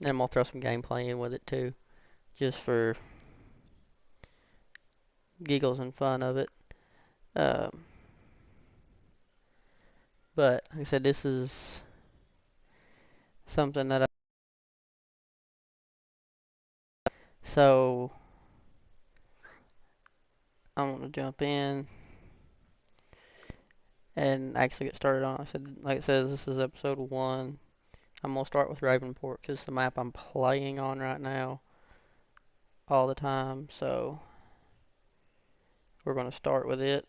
And I'm gonna throw some gameplay in with it too, just for giggles and fun of it. Um, but like I said, this is something that so I'm gonna jump in and actually get started on. I said, like it says, this is episode 1. I'm gonna start with Ravenport because it's the map I'm playing on right now all the time. So we're gonna start with it,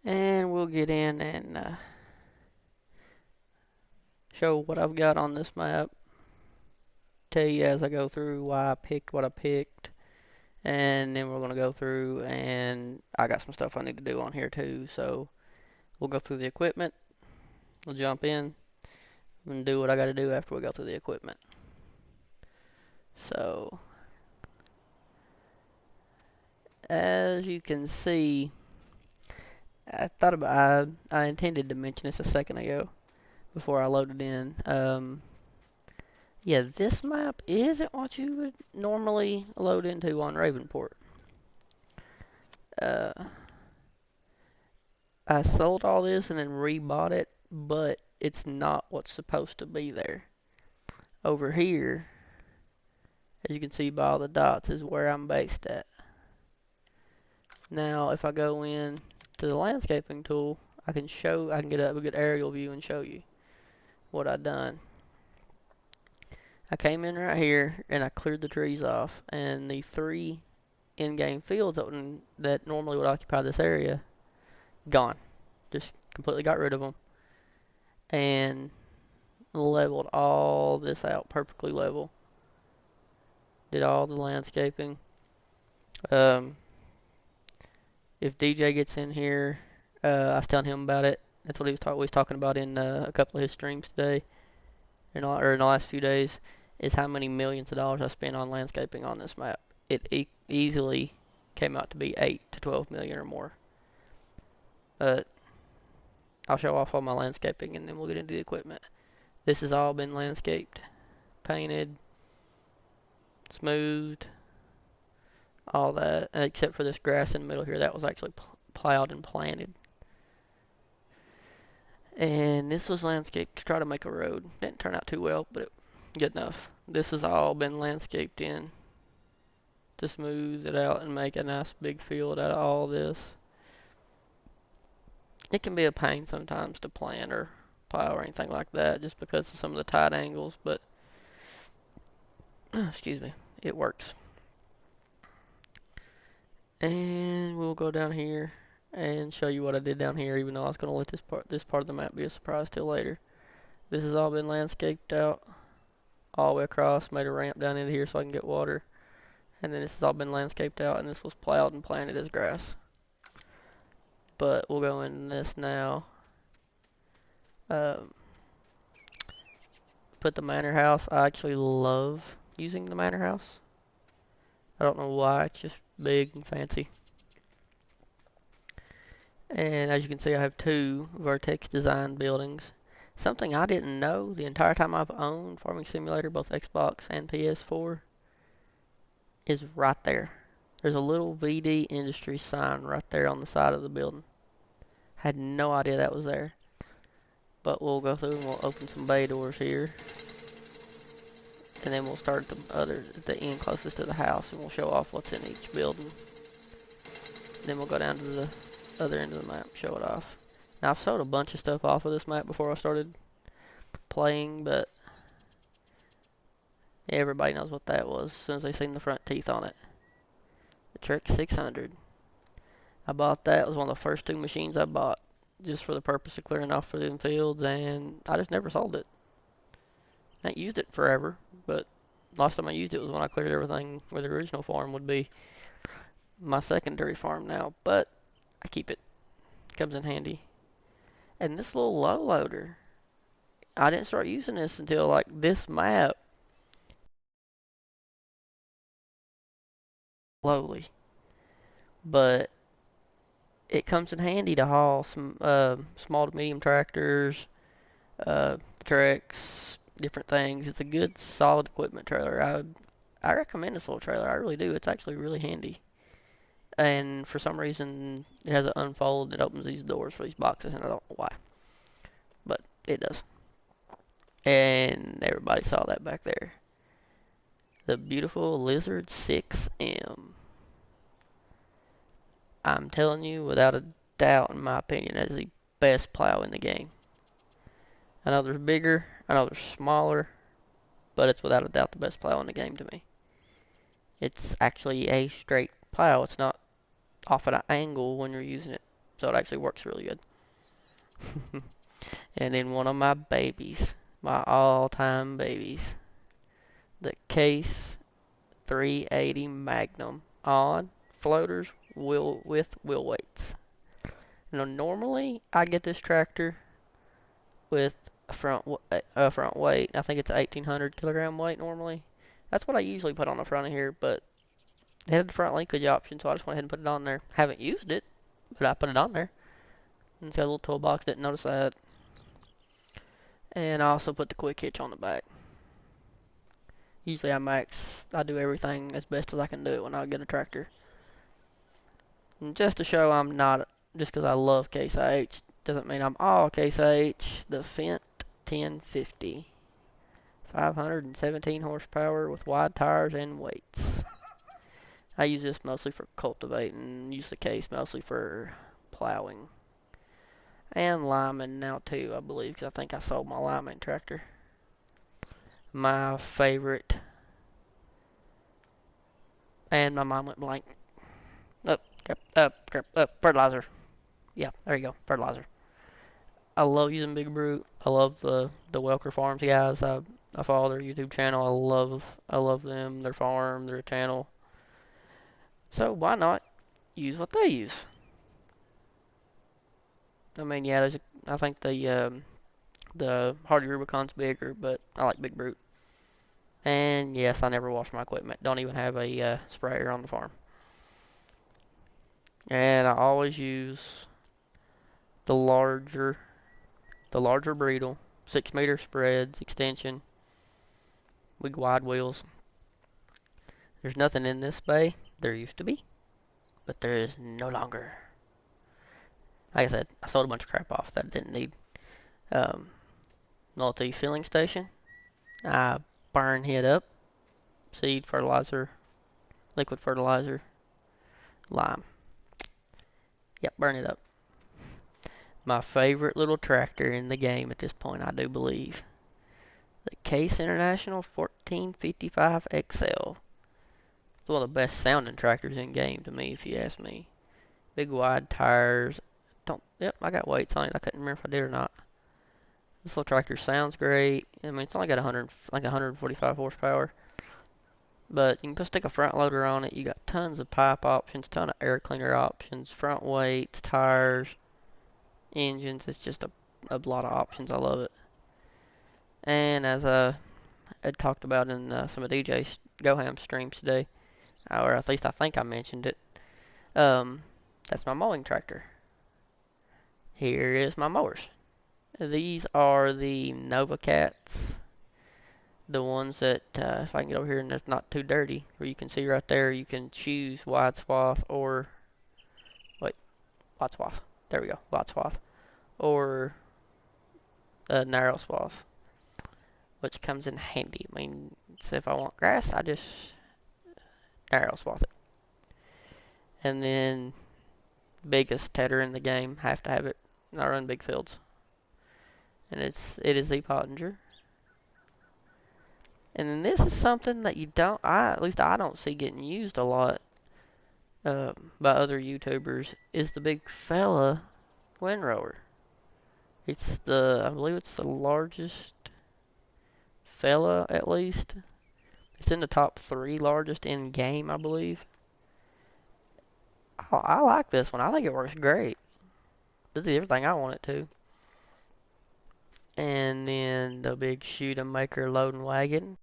and we'll get in and show what I've got on this map. Tell you as I go through why I picked what I picked, and then we're gonna go through and I got some stuff I need to do on here too. So we'll go through the equipment. We'll jump in and do what I got to do after we go through the equipment. So as you can see, I intended to mention this a second ago before I loaded in. Yeah, this map isn't what you would normally load into on Ravenport. Uh, I sold all this and then rebought it, but it's not what's supposed to be there. Over here, as you can see by all the dots, is where I'm based at. Now, if I go in to the landscaping tool, I can get a good aerial view and show you what I done. I came in right here and I cleared the trees off, and the 3 in-game fields that normally would occupy this area, gone. Just completely got rid of them and leveled all this out perfectly level. Did all the landscaping. Um, if DJ gets in here, I was telling him about it. That's what we was talking about in a couple of his streams today, or in the last few days, is how many millions of dollars I spent on landscaping on this map. It easily came out to be 8 to 12 million or more. But I'll show off all my landscaping and then we'll get into the equipment. This has all been landscaped, painted, smoothed, all that, except for this grass in the middle here. That was actually plowed and planted. And this was landscaped to try to make a road. Didn't turn out too well, but good enough. This has all been landscaped in to smooth it out and make a nice big field out of all this. It can be a pain sometimes to plant or plow or anything like that just because of some of the tight angles, but excuse me, it works. And we'll go down here and show you what I did down here, even though I was going to let this part of the map be a surprise till later. This has all been landscaped out all the way across, made a ramp down into here so I can get water. And then this has all been landscaped out, and this was plowed and planted as grass. But we'll go in this now. Um, put the manor house. I actually love using the manor house. I don't know why, it's just big and fancy. And as you can see, I have 2 Vertex design buildings. Something I didn't know the entire time I've owned Farming Simulator, both Xbox and PS4, is right there. There's a little VD Industries sign right there on the side of the building. Had no idea that was there. But we'll go through and we'll open some bay doors here. And then we'll start at the end closest to the house and we'll show off what's in each building. Then we'll go down to the other end of the map, show it off. Now I've sold a bunch of stuff off of this map before I started playing, but everybody knows what that was as soon as they seen the front teeth on it. The Trek 600. I bought that. It was one of the first 2 machines I bought just for the purpose of clearing off for them fields, and I just never sold it. I ain't used it forever, but last time I used it was when I cleared everything where the original farm would be. My secondary farm now, but I keep it. Comes in handy. And this little low loader, I didn't start using this until like this map. Slowly, but it comes in handy to haul some small to medium tractors, Treks, different things. It's a good, solid equipment trailer. I recommend this little trailer. I really do. It's actually really handy. And for some reason, it has an unfold that opens these doors for these boxes, and I don't know why, but it does. And everybody saw that back there. The beautiful Lizard 6M. I'm telling you, without a doubt, in my opinion, that is the best plow in the game. I know there's bigger, I know there's smaller, but it's without a doubt the best plow in the game to me. It's actually a straight plow. It's not off at an angle when you're using it, so it actually works really good. And then one of my babies, my all-time babies, the Case 380 Magnum on floaters with wheel weights. You know, normally I get this tractor with a front weight. I think it's an 1800 kilogram weight normally. That's what I usually put on the front of here, but it had the front linkage option, so I just went ahead and put it on there. Haven't used it, but I put it on there. And it's got a little toolbox, didn't notice that. And I also put the quick hitch on the back. Usually I do everything as best as I can do it when I get a tractor. And just to show I'm not, just because I love Case IH, doesn't mean I'm all Case IH. The Fendt 1050. 517 horsepower with wide tires and weights. I use this mostly for cultivating, use the Case mostly for plowing. And liming now too, I believe, because I think I sold my liming tractor. My favorite. And my mind went blank. Fertilizer. Yeah, there you go, fertilizer. I love using Big Brute. I love the Welker Farms guys. I follow their YouTube channel. I love them, their farm, their channel. So why not use what they use? I mean, yeah, I think the Hardy Rubicon's bigger, but I like Big Brute. And yes, I never wash my equipment. Don't even have a sprayer on the farm. And I always use the larger Breedle, 6 meter spreads, extension, big wide wheels. There's nothing in this bay. There used to be, but there is no longer. Like I said, I sold a bunch of crap off that I didn't need. Multi-filling station. I burn it up. Seed, fertilizer, liquid fertilizer, lime. Yep, burn it up. My favorite little tractor in the game at this point, I do believe. The Case International 1455 XL. It's one of the best sounding tractors in game to me, if you ask me. Big wide tires. Yep, I got weights on it. I couldn't remember if I did or not. This little tractor sounds great. I mean, it's only got 145 horsepower. But you can just stick a front loader on it. You got tons of pipe options, ton of air cleaner options, front weights, tires, engines. It's just a lot of options. I love it. And as I had talked about in some of DJ Goham streams today, or at least I think I mentioned it, that's my mowing tractor. Here is my mowers. These are the Nova Cats. The ones that, if I can get over here and it's not too dirty, where you can see right there, you can choose wide swath or, wait, wide swath. There we go, wide swath. Or narrow swath, which comes in handy. I mean, so if I want grass, I just narrow swath it. And then, biggest tedder in the game, have to have it. I run big fields. And it is the Pottinger. And then this is something that at least I don't see getting used a lot by other YouTubers, is the big fella windrower. I believe it's the largest fella, at least. It's in the top 3 largest in game, I believe. I like this one. I think it works great. Does everything I want it to. And then the big Shoot-A-Maker loading wagon.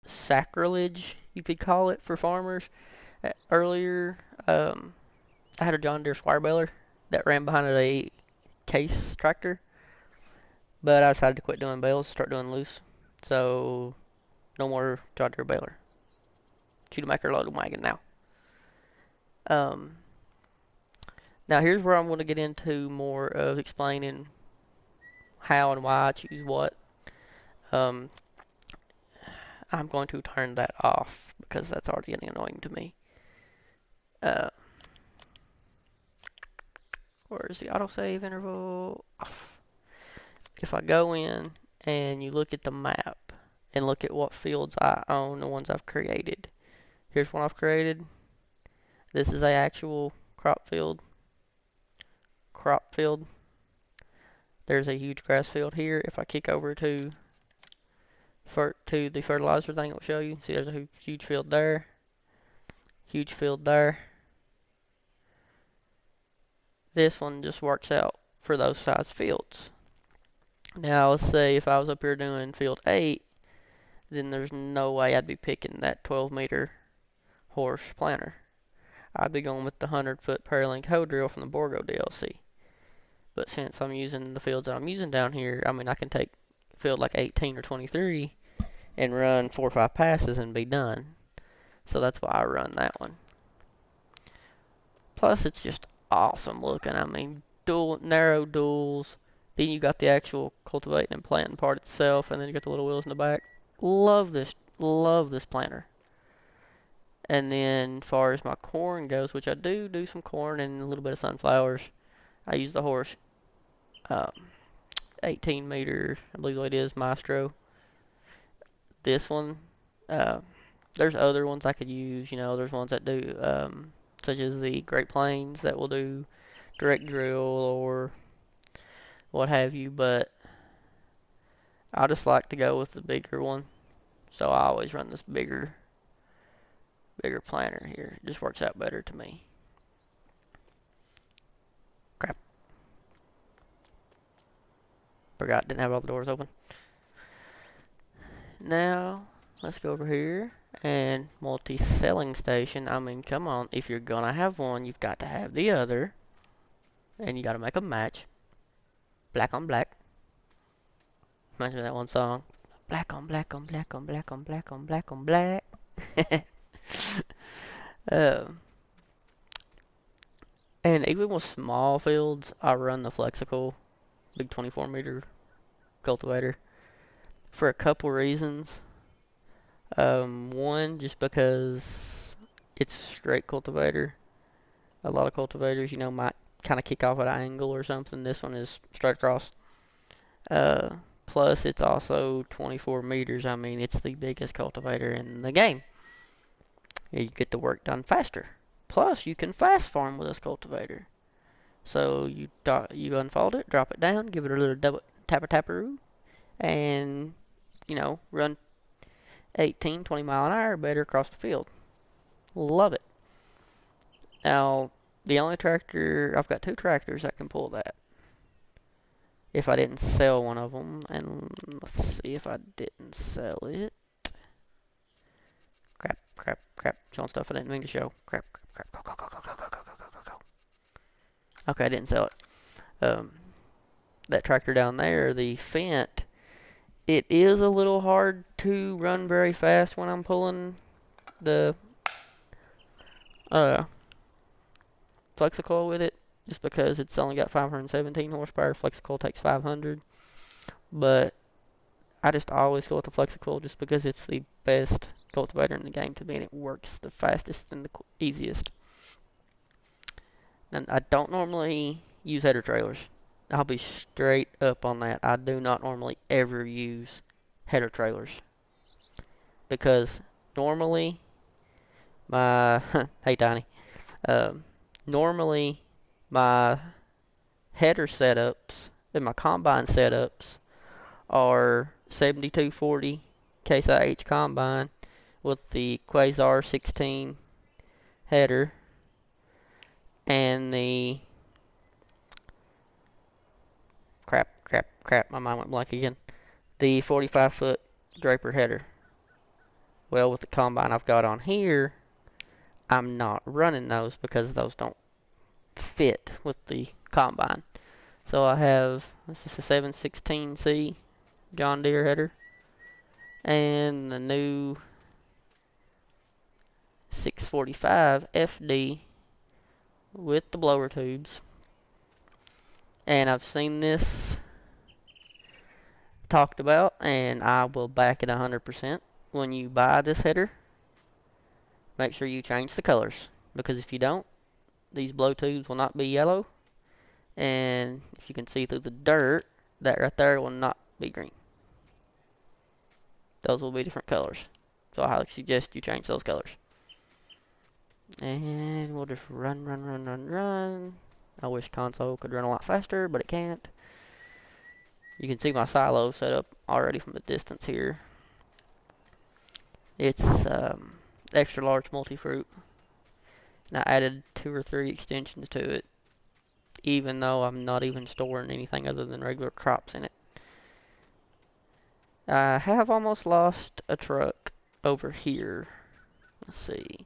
Sacrilege, you could call it, for farmers. Earlier, I had a John Deere Squire baler that ran behind a Case tractor. But I decided to quit doing bales, start doing loose. So no more John Deere baler. Shoemaker loading wagon now. Um, Now here's where I'm going to get into more of explaining how and why I choose what. Um, I'm going to turn that off because that's already getting annoying to me. Uh, where's the autosave interval? Off. If I go in and you look at the map and look at what fields I own, the ones I've created. Here's one I've created. This is a actual crop field. There's a huge grass field here. If I kick over to the fertilizer thing, it will show you. See, there's a huge field there. Huge field there. This one just works out for those size fields. Now, let's say if I was up here doing field 8, then there's no way I'd be picking that 12-meter horse planter. I'd be going with the 100-foot Paralink hoe drill from the Borgo DLC. But since I'm using the fields that I'm using down here, I mean, I can take a field like 18 or 23 and run 4 or 5 passes and be done. So that's why I run that one. Plus, it's just awesome looking. I mean, narrow duals. Then you got the actual cultivating and planting part itself, and then you got the little wheels in the back. Love this planter. And then, as far as my corn goes, which I do some corn and a little bit of sunflowers, I use the horse 18 meter, I believe what it is, Maestro. This one, there's other ones I could use. You know, there's ones that do, such as the Great Plains that will do direct drill or what have you, but I just like to go with the bigger one. So I always run this bigger planter here. It just works out better to me. Crap. Forgot, didn't have all the doors open. Now, let's go over here and multi-selling station. I mean, come on. If you're gonna have one, you've got to have the other. And you gotta make a match. Black on black. Reminds me of that one song. Black on black on black on black on black on black on black. um, and even with small fields, I run the Flexical big 24 meter cultivator for a couple reasons. One, just because it's a straight cultivator. A lot of cultivators, you know, might kind of kick off at an angle or something. This one is straight across. Plus, it's also 24 meters. I mean, it's the biggest cultivator in the game. You get the work done faster. Plus, you can fast farm with this cultivator. So you unfold it, drop it down, give it a little double tapperoo, and you know, run 18, 20 mile an hour better across the field. Love it. Now, the only tractor, I've got 2 tractors that can pull that. If I didn't sell one of them, and let's see if I didn't sell it. Crap. Showing stuff I didn't mean to show. Crap. Go. Okay, I didn't sell it. That tractor down there, the Fendt, it is a little hard to run very fast when I'm pulling the Flexicoil with it, just because it's only got 517 horsepower. Flexicoil takes 500, but I just always go with the Flexicoil just because it's the best cultivator in the game to me, and it works the fastest and the easiest. And I don't normally use header trailers. I'll be straight up on that. I do not normally ever use header trailers because normally my hey Tiny, normally my header setups and my combine setups are 7240 Case IH combine with the Quasar 16 header and the crap, my mind went blank again. The 45-foot Draper header. Well, with the combine I've got on here, I'm not running those because those don't fit with the combine. So I have, this is the 716C John Deere header, and the new 645 FD with the blower tubes. And I've seen this talked about, and I will back it 100%. When you buy this header, make sure you change the colors, because if you don't, these blow tubes will not be yellow, and if you can see through the dirt, that right there will not be green. Those will be different colors. So I highly suggest you change those colors. And we'll just run. I wish console could run a lot faster, but it can't. You can see my silo set up already from the distance here. It's extra large multi-fruit. And I added 2 or 3 extensions to it, even though I'm not even storing anything other than regular crops in it. I have almost lost a truck over here. Let's see.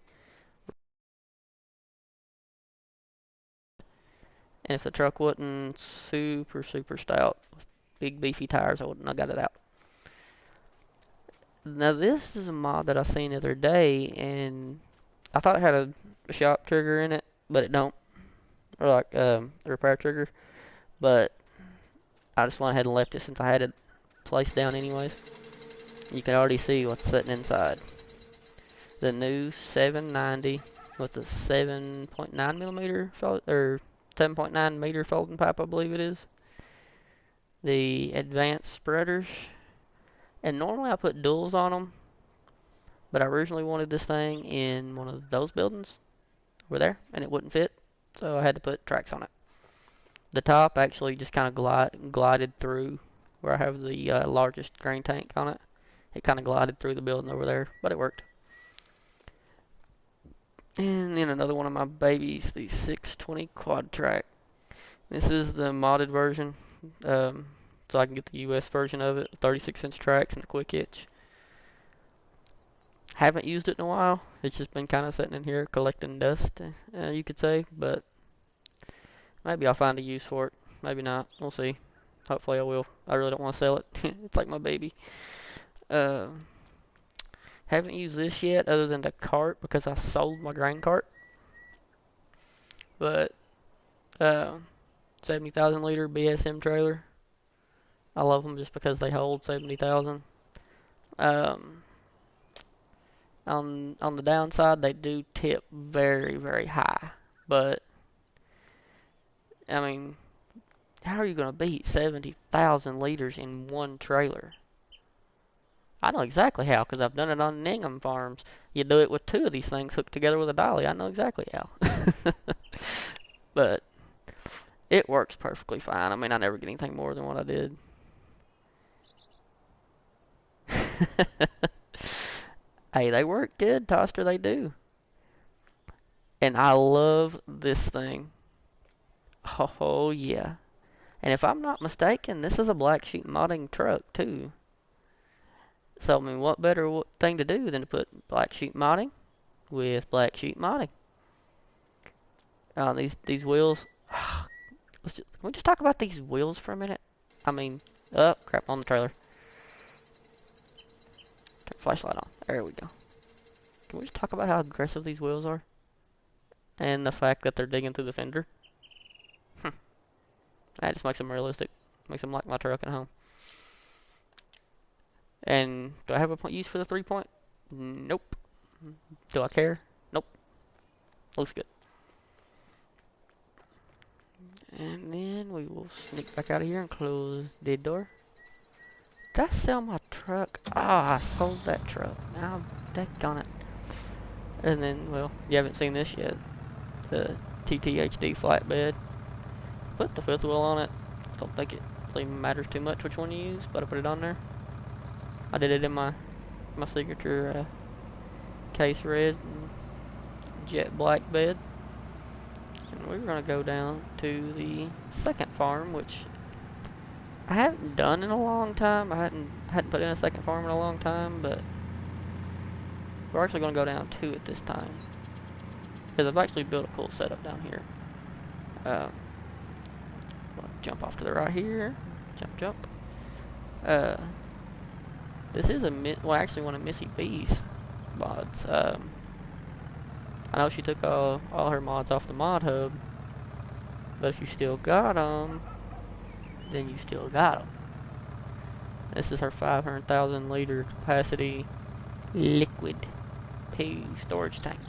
And if the truck wasn't super stout with big beefy tires, I wouldn't have got it out. Now this is a mod that I seen the other day, and I thought it had a shock trigger in it, but it don't. Or like a repair trigger. But I just went ahead and left it since I had it placed down anyways. You can already see what's sitting inside. The new 790 with the 7.9 millimeter or 7.9 meter folding pipe, I believe it is. The advanced spreaders. And normally I put duals on them, but I originally wanted this thing in one of those buildings over there, and it wouldn't fit, so I had to put tracks on it. The top actually just kind of glided through where I have the largest grain tank on it. It kind of glided through the building over there, but it worked. And then another one of my babies, the 620 quad track. This is the modded version, so I can get the US version of it, 36-inch tracks and the quick hitch. Haven't used it in a while. It's just been kind of sitting in here collecting dust, you could say, but maybe I'll find a use for it. Maybe not. We'll see. Hopefully I will. I really don't want to sell it. It's like my baby. Haven't used this yet other than the cart because I sold my grain cart. But 70,000 liter BSM trailer. I love them just because they hold 70,000. On the downside, they do tip very, very high. But I mean, how are you going to beat 70,000 liters in one trailer? I know exactly how, because I've done it on Ingham farms. You do it with 2 of these things hooked together with a dolly. I know exactly how. But it works perfectly fine. I mean, I never get anything more than what I did. Hey, they work good, Toaster, they do. And I love this thing. Oh, yeah. And if I'm not mistaken, this is a black sheep modding truck, too. So, I mean, what better thing to do than to put black sheep modding with black sheep modding? These wheels. Can we just talk about these wheels for a minute? I mean, oh, crap, on the trailer. Turn flashlight on. There we go. Can we just talk about how aggressive these wheels are? And the fact that they're digging through the fender? That just makes them realistic. Makes them like my truck at home. And do I have a use for the 3-point? Nope. Do I care? Nope. Looks good. And then we will sneak back out of here and close the door. Did I sell my truck? Ah, I sold that truck. Now, daggone it. And then, well, you haven't seen this yet. The TTHD flatbed. Put the 5th wheel on it. Don't think it really matters too much which one you use, but I put it on there. I did it in my signature case red and jet black bed. And we're going to go down to the second farm, which I haven't done in a long time. I hadn't put in a second farm in a long time, but we're actually going to go down to it this time. Because I've actually built a cool setup down here. jump off to the right here. Jump, jump. This is well, actually one of Missy B's mods. I know she took all her mods off the mod hub, but if you still got them, then you still got them. This is her 500,000 liter capacity liquid poo storage tank.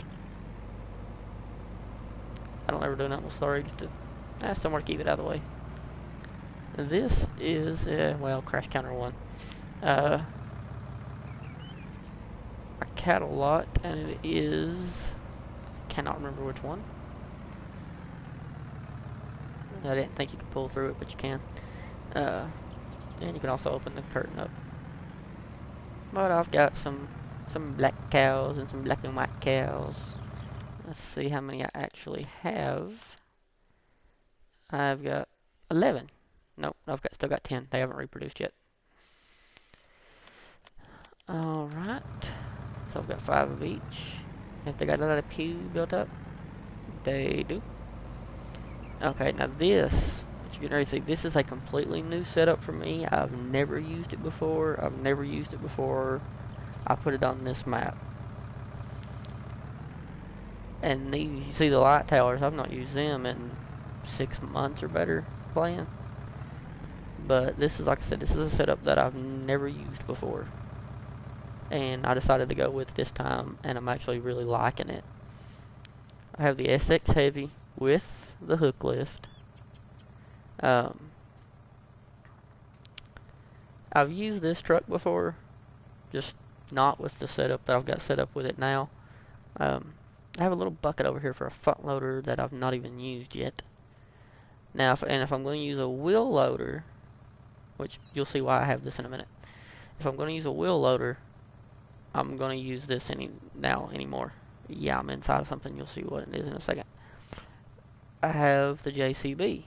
I don't ever do nothing with storage to somewhere to keep it out of the way. This is well, Crash Counter 1. A cattle lot, and it is, cannot remember which one. I didn't think you could pull through it, but you can. And you can also open the curtain up. But I've got some black cows and some black and white cows. Let's see how many I actually have. I've got 11. Nope, still got 10. They haven't reproduced yet. Alright. So I've got 5 of each. If they got a lot of pew built up, they do. Okay, now this, what you're getting ready to see, this is a completely new setup for me. I've never used it before. I put it on this map. And these, you see the light towers, I've not used them in 6 months or better playing. But this is, like I said, this is a setup that I've never used before. And I decided to go with this time, and I'm actually really liking it. I have the SX Heavy with the hook lift. I've used this truck before, just not with the setup that I've got set up with it now. I have a little bucket over here for a front loader that I've not even used yet. Now, if I'm going to use a wheel loader, which you'll see why I have this in a minute. If I'm going to use a wheel loader, I'm going to use this anymore. Yeah, I'm inside of something. You'll see what it is in a second. I have the JCB,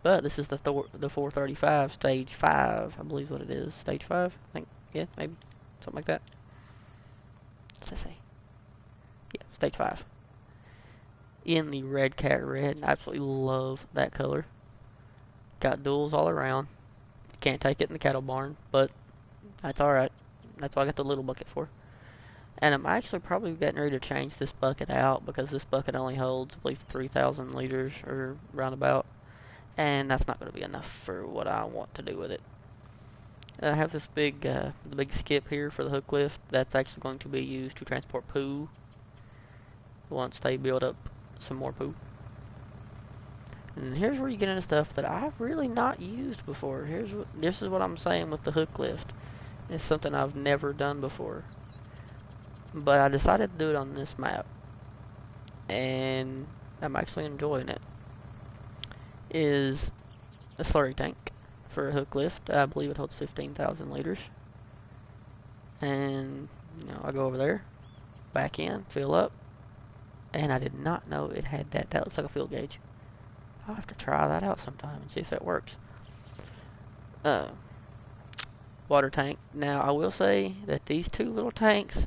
but this is the 435 stage 5. I believe what it is. Stage 5? I think. Yeah, maybe. Something like that. What's that say? Yeah, stage 5. In the red cat red. I absolutely love that color. Got duals all around. Can't take it in the cattle barn, but that's alright. That's what I got the little bucket for. And I'm actually probably getting ready to change this bucket out because this bucket only holds, I believe, 3,000 liters or roundabout. And that's not going to be enough for what I want to do with it. I have this big skip here for the hook lift. That's actually going to be used to transport poo once they build up some more poo. And here's where you get into stuff that I've really not used before. This is what I'm saying with the hook lift. It's something I've never done before. But I decided to do it on this map. And I'm actually enjoying it. Is a slurry tank for a hook lift. I believe it holds 15,000 liters. And, I go over there, back in, fill up. And I did not know it had that. That looks like a fuel gauge. I'll have to try that out sometime and see if it works. Water tank. Now, I will say that these two little tanks,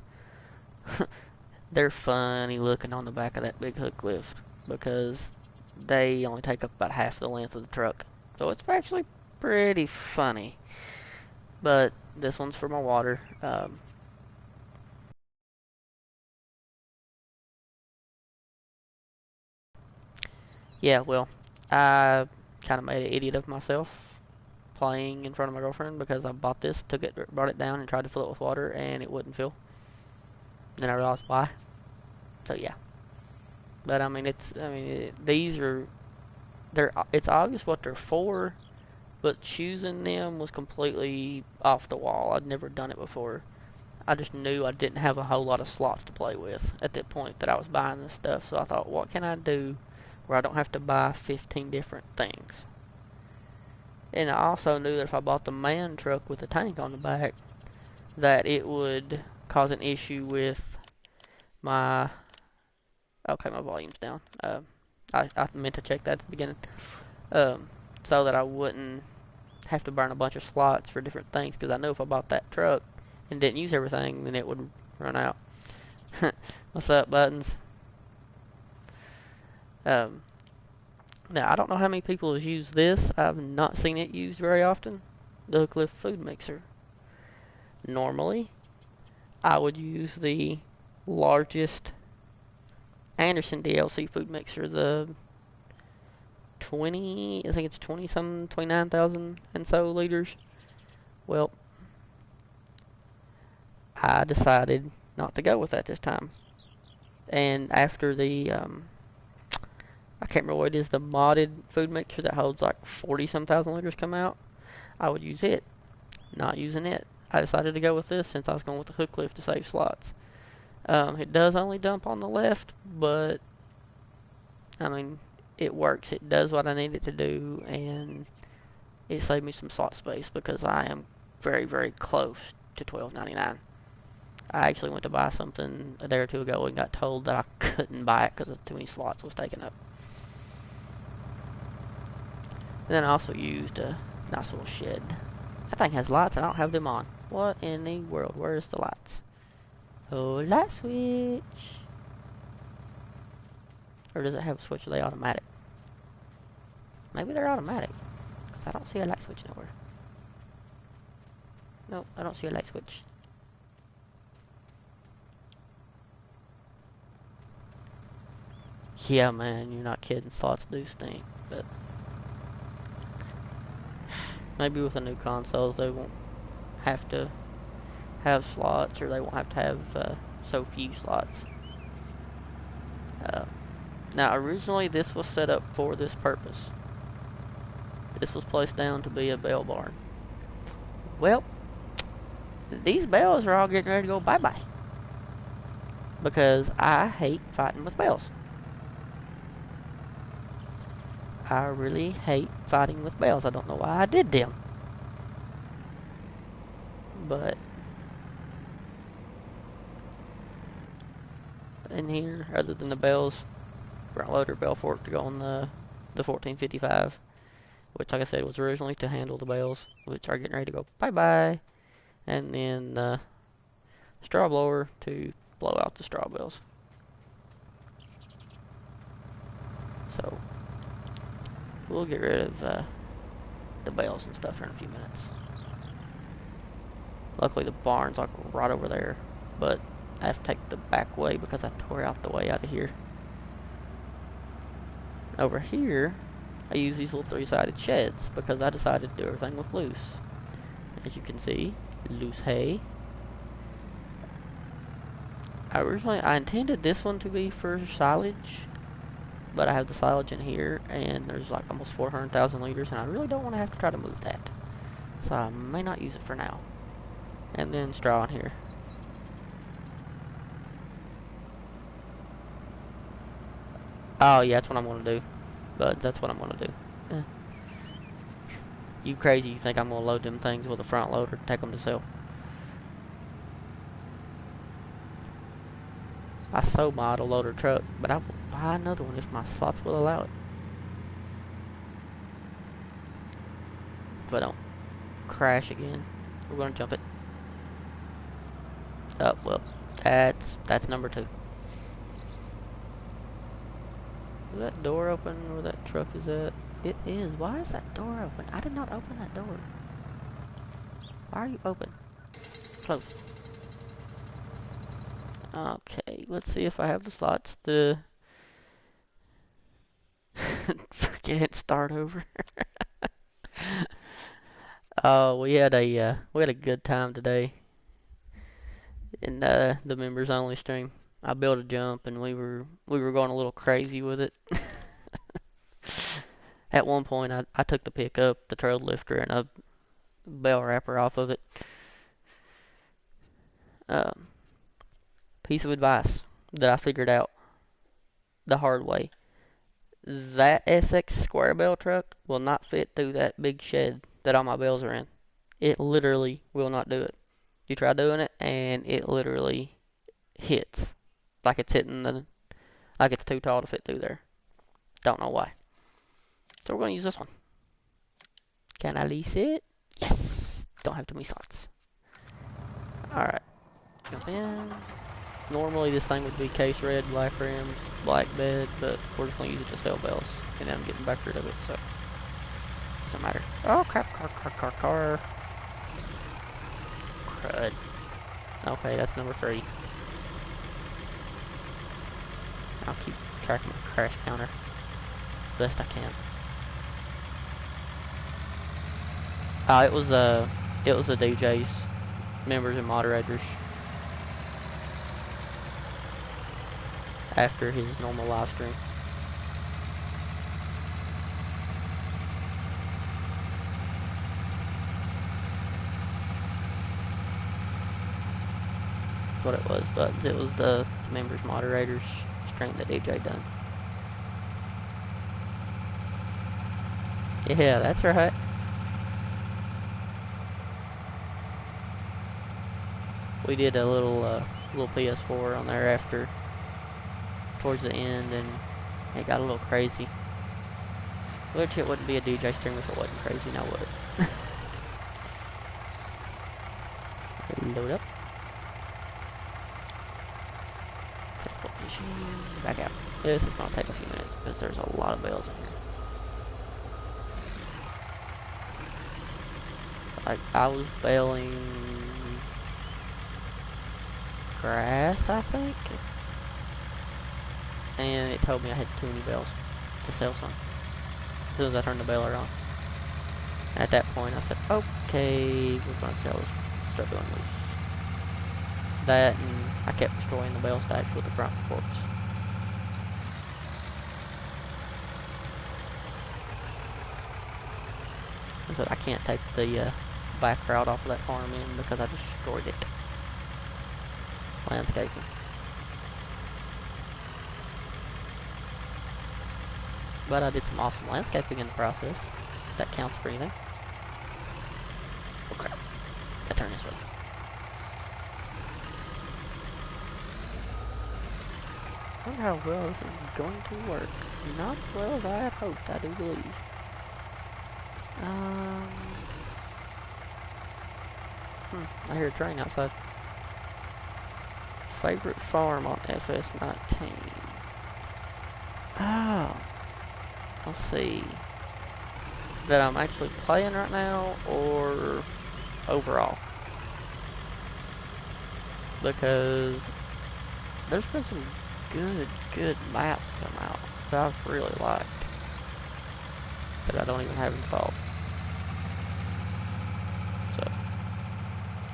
they're funny looking on the back of that big hook lift because they only take up about half the length of the truck. So it's actually pretty funny. But this one's for my water. Yeah, well, I kind of made an idiot of myself playing in front of my girlfriend because I bought this, brought it down and tried to fill it with water and it wouldn't fill. Then I realized why. So yeah. But I mean, it's obvious what they're for, but choosing them was completely off the wall. I'd never done it before. I just knew I didn't have a whole lot of slots to play with at that point that I was buying this stuff. So I thought, what can I do where I don't have to buy 15 different things? And I also knew that if I bought the man truck with a tank on the back, that it would cause an issue with my... Okay, my volume's down. I meant to check that at the beginning. So that I wouldn't have to burn a bunch of slots for different things, because I knew if I bought that truck and didn't use everything, then it would run out. What's up, Buttons? Now, I don't know how many people have used this. I've not seen it used very often. The hook lift food mixer. Normally, I would use the largest Anderson DLC food mixer, the 20, I think it's 20 some, 29,000 and so liters. Well, I decided not to go with that this time. And after the, I can't remember what it is, the modded food mixer that holds like 40 some thousand liters come out, I would use it. Not using it, I decided to go with this since I was going with the hook lift to save slots. It does only dump on the left, but I mean, it works. It does what I need it to do, and it saved me some slot space because I am very, very close to $12.99. I actually went to buy something a day or two ago and got told that I couldn't buy it because too many slots was taken up. And then I also used a nice little shed. That thing has lights and I don't have them on. What in the world? Where's the lights? Oh, light switch. Or does it have a switch? Are they automatic? Maybe they're automatic. Because I don't see a light switch nowhere. Nope, I don't see a light switch. Yeah, man, you're not kidding. Slots do stink. But maybe with the new consoles, they won't have to have slots, or they won't have to have so few slots. Now, originally, this was set up for this purpose. This was placed down to be a bell barn. Well, these bells are all getting ready to go bye-bye. Because I hate fighting with bells. I really hate fighting with bells. I don't know why I did them. But in here, other than the bells, front loader bell fork to go on the 1455, which, like I said, was originally to handle the bells, which are getting ready to go bye-bye. And then the straw blower to blow out the straw bells. So we'll get rid of the bells and stuff here in a few minutes. Luckily the barn's like right over there, but I have to take the back way because I tore out the way out of here. Over here, I use these little three-sided sheds because I decided to do everything with loose. As you can see, loose hay. I intended this one to be for silage, but I have the silage in here, and there's like almost 400,000 liters, and I really don't want to have to try to move that. So I may not use it for now. And then straw in here. Oh yeah, that's what I'm gonna do. But that's what I'm gonna do. Yeah. You crazy, you think I'm gonna load them things with a front loader and take them to sell? I sold my auto loader truck, but I will buy another one if my slots will allow it. If I don't crash again, we're gonna jump it. Oh, well, that's number 2. Is that door open where that truck is at? It is. Why is that door open? I did not open that door. Why are you open? Close. Okay, let's see if I have the slots to forget it, start over. Oh, we had a good time today in the members only stream. I built a jump and we were going a little crazy with it. At one point, I took the pickup, the trail lifter, and a bell wrapper off of it. Um, Piece of advice that I figured out the hard way. That SX square bell truck will not fit through that big shed that all my bells are in. It literally will not do it. You try doing it, and it literally hits. Like it's hitting like it's too tall to fit through there. Don't know why. So we're going to use this one. Can I lease it? Yes! Don't have too many slots. Alright. Jump in. Normally this thing would be case red, black rims, black bed, but we're just going to use it to sell bells. and then I'm getting back rid of it, so doesn't matter. Oh crap, car. Crud. Okay, that's number 3. I'll keep track of my crash counter best I can. It was the DJs, members and moderators, after his normal live stream. That's what it was, but it was the members moderators stream that DJ done. Yeah, that's right. We did a little PS4 on there after, towards the end, and it got a little crazy. Which it wouldn't be a DJ stream if it wasn't crazy, now would it? Load up. Back out. This is gonna take a few minutes because there's a lot of bales in here. Like, I was baling grass, I think, and it told me I had too many bales to sell some as soon as I turned the baler on. And at that point I said, okay, we're gonna sell this, start doing this. That, and I kept destroying the bale stacks with the front forks. But I can't take the back route off of that farm in because I destroyed it. Landscaping. But I did some awesome landscaping in the process. That counts for anything. Oh crap. I turn this way. I wonder how well this is going to work. Not as well as I had hoped, I do believe. I hear a train outside. Favorite farm on FS19. Oh. Let's see. That I'm actually playing right now, or overall? Because there's been some good maps come out that I've really liked that I don't even have installed. So,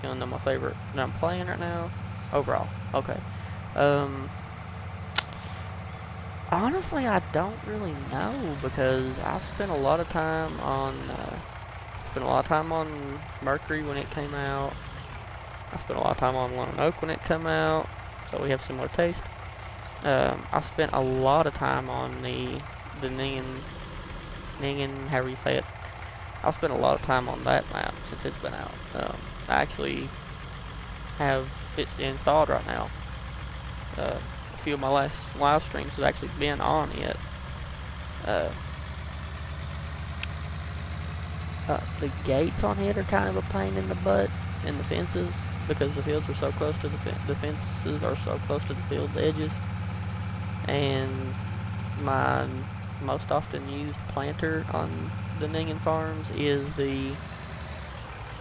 you wanna know my favorite that I'm playing right now? Overall. Okay. Honestly, I don't really know because I've spent a lot of time on Mercury when it came out. I spent a lot of time on Lone Oak when it came out, so we have similar taste. I spent a lot of time on the Ningen, however you say it. I've spent a lot of time on that map since it's been out. I actually have it installed right now. A few of my last live streams has actually been on it. The gates on it are kind of a pain in the butt, and the fences, because the fields are so close to the fences are so close to the field's edges. And my most often used planter on the Ningen farms is the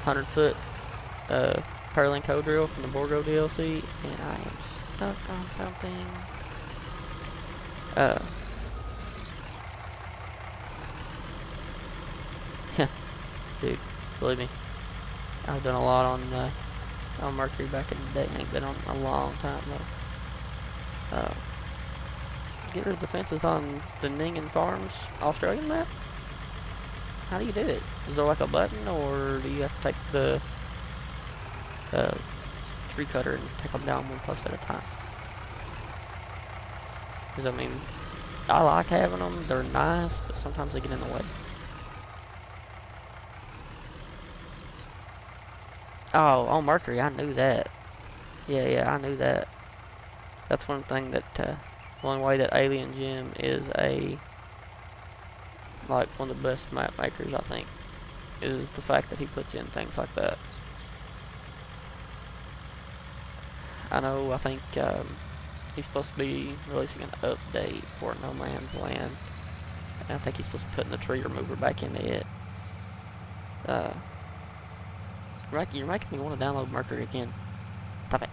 100-foot Perlin Code drill from the Borgo DLC, and I am stuck on something. Dude, believe me, I've done a lot on Mercury back in the day. I ain't been on a long time though. Get rid of the fences on the Ningen Farms Australian map? How do you do it? Is there like a button, or do you have to take the tree cutter and take them down one post at a time? Because I mean, I like having them, they're nice, but sometimes they get in the way. Oh, on Mercury, I knew that. Yeah, I knew that. That's one thing that, one way that Alien Jim is like one of the best map makers, I think, is the fact that he puts in things like that. I think he's supposed to be releasing an update for No Man's Land I think he's supposed to be putting the tree remover back into it. Uh, you're making me want to download Mercury again. Stop it.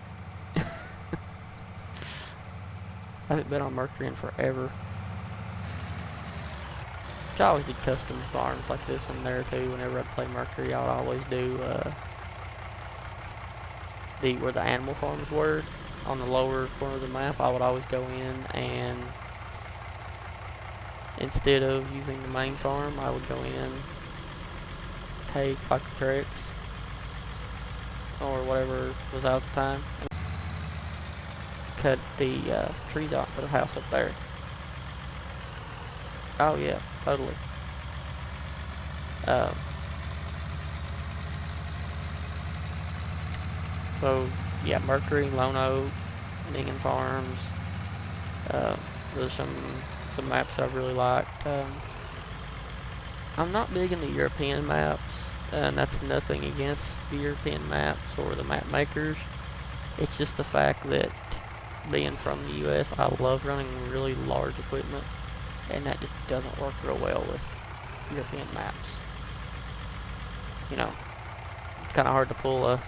I haven't been on Mercury in forever. I always did custom farms like this in there too. Whenever I play Mercury, I would always do where the animal farms were on the lower corner of the map. I would always go in, and instead of using the main farm, I would go in, take like the tricks or whatever was out at the time, and cut the trees out and put a house up there. Oh yeah, totally. Um, so yeah, Mercury, Lone Oak, Ningen Farms. There's some maps I really liked. I'm not big in the European maps, and that's nothing against the European maps or the map makers. It's just the fact that being from the US, I love running really large equipment, and that just doesn't work real well with European maps. You know, it's kind of hard to pull a,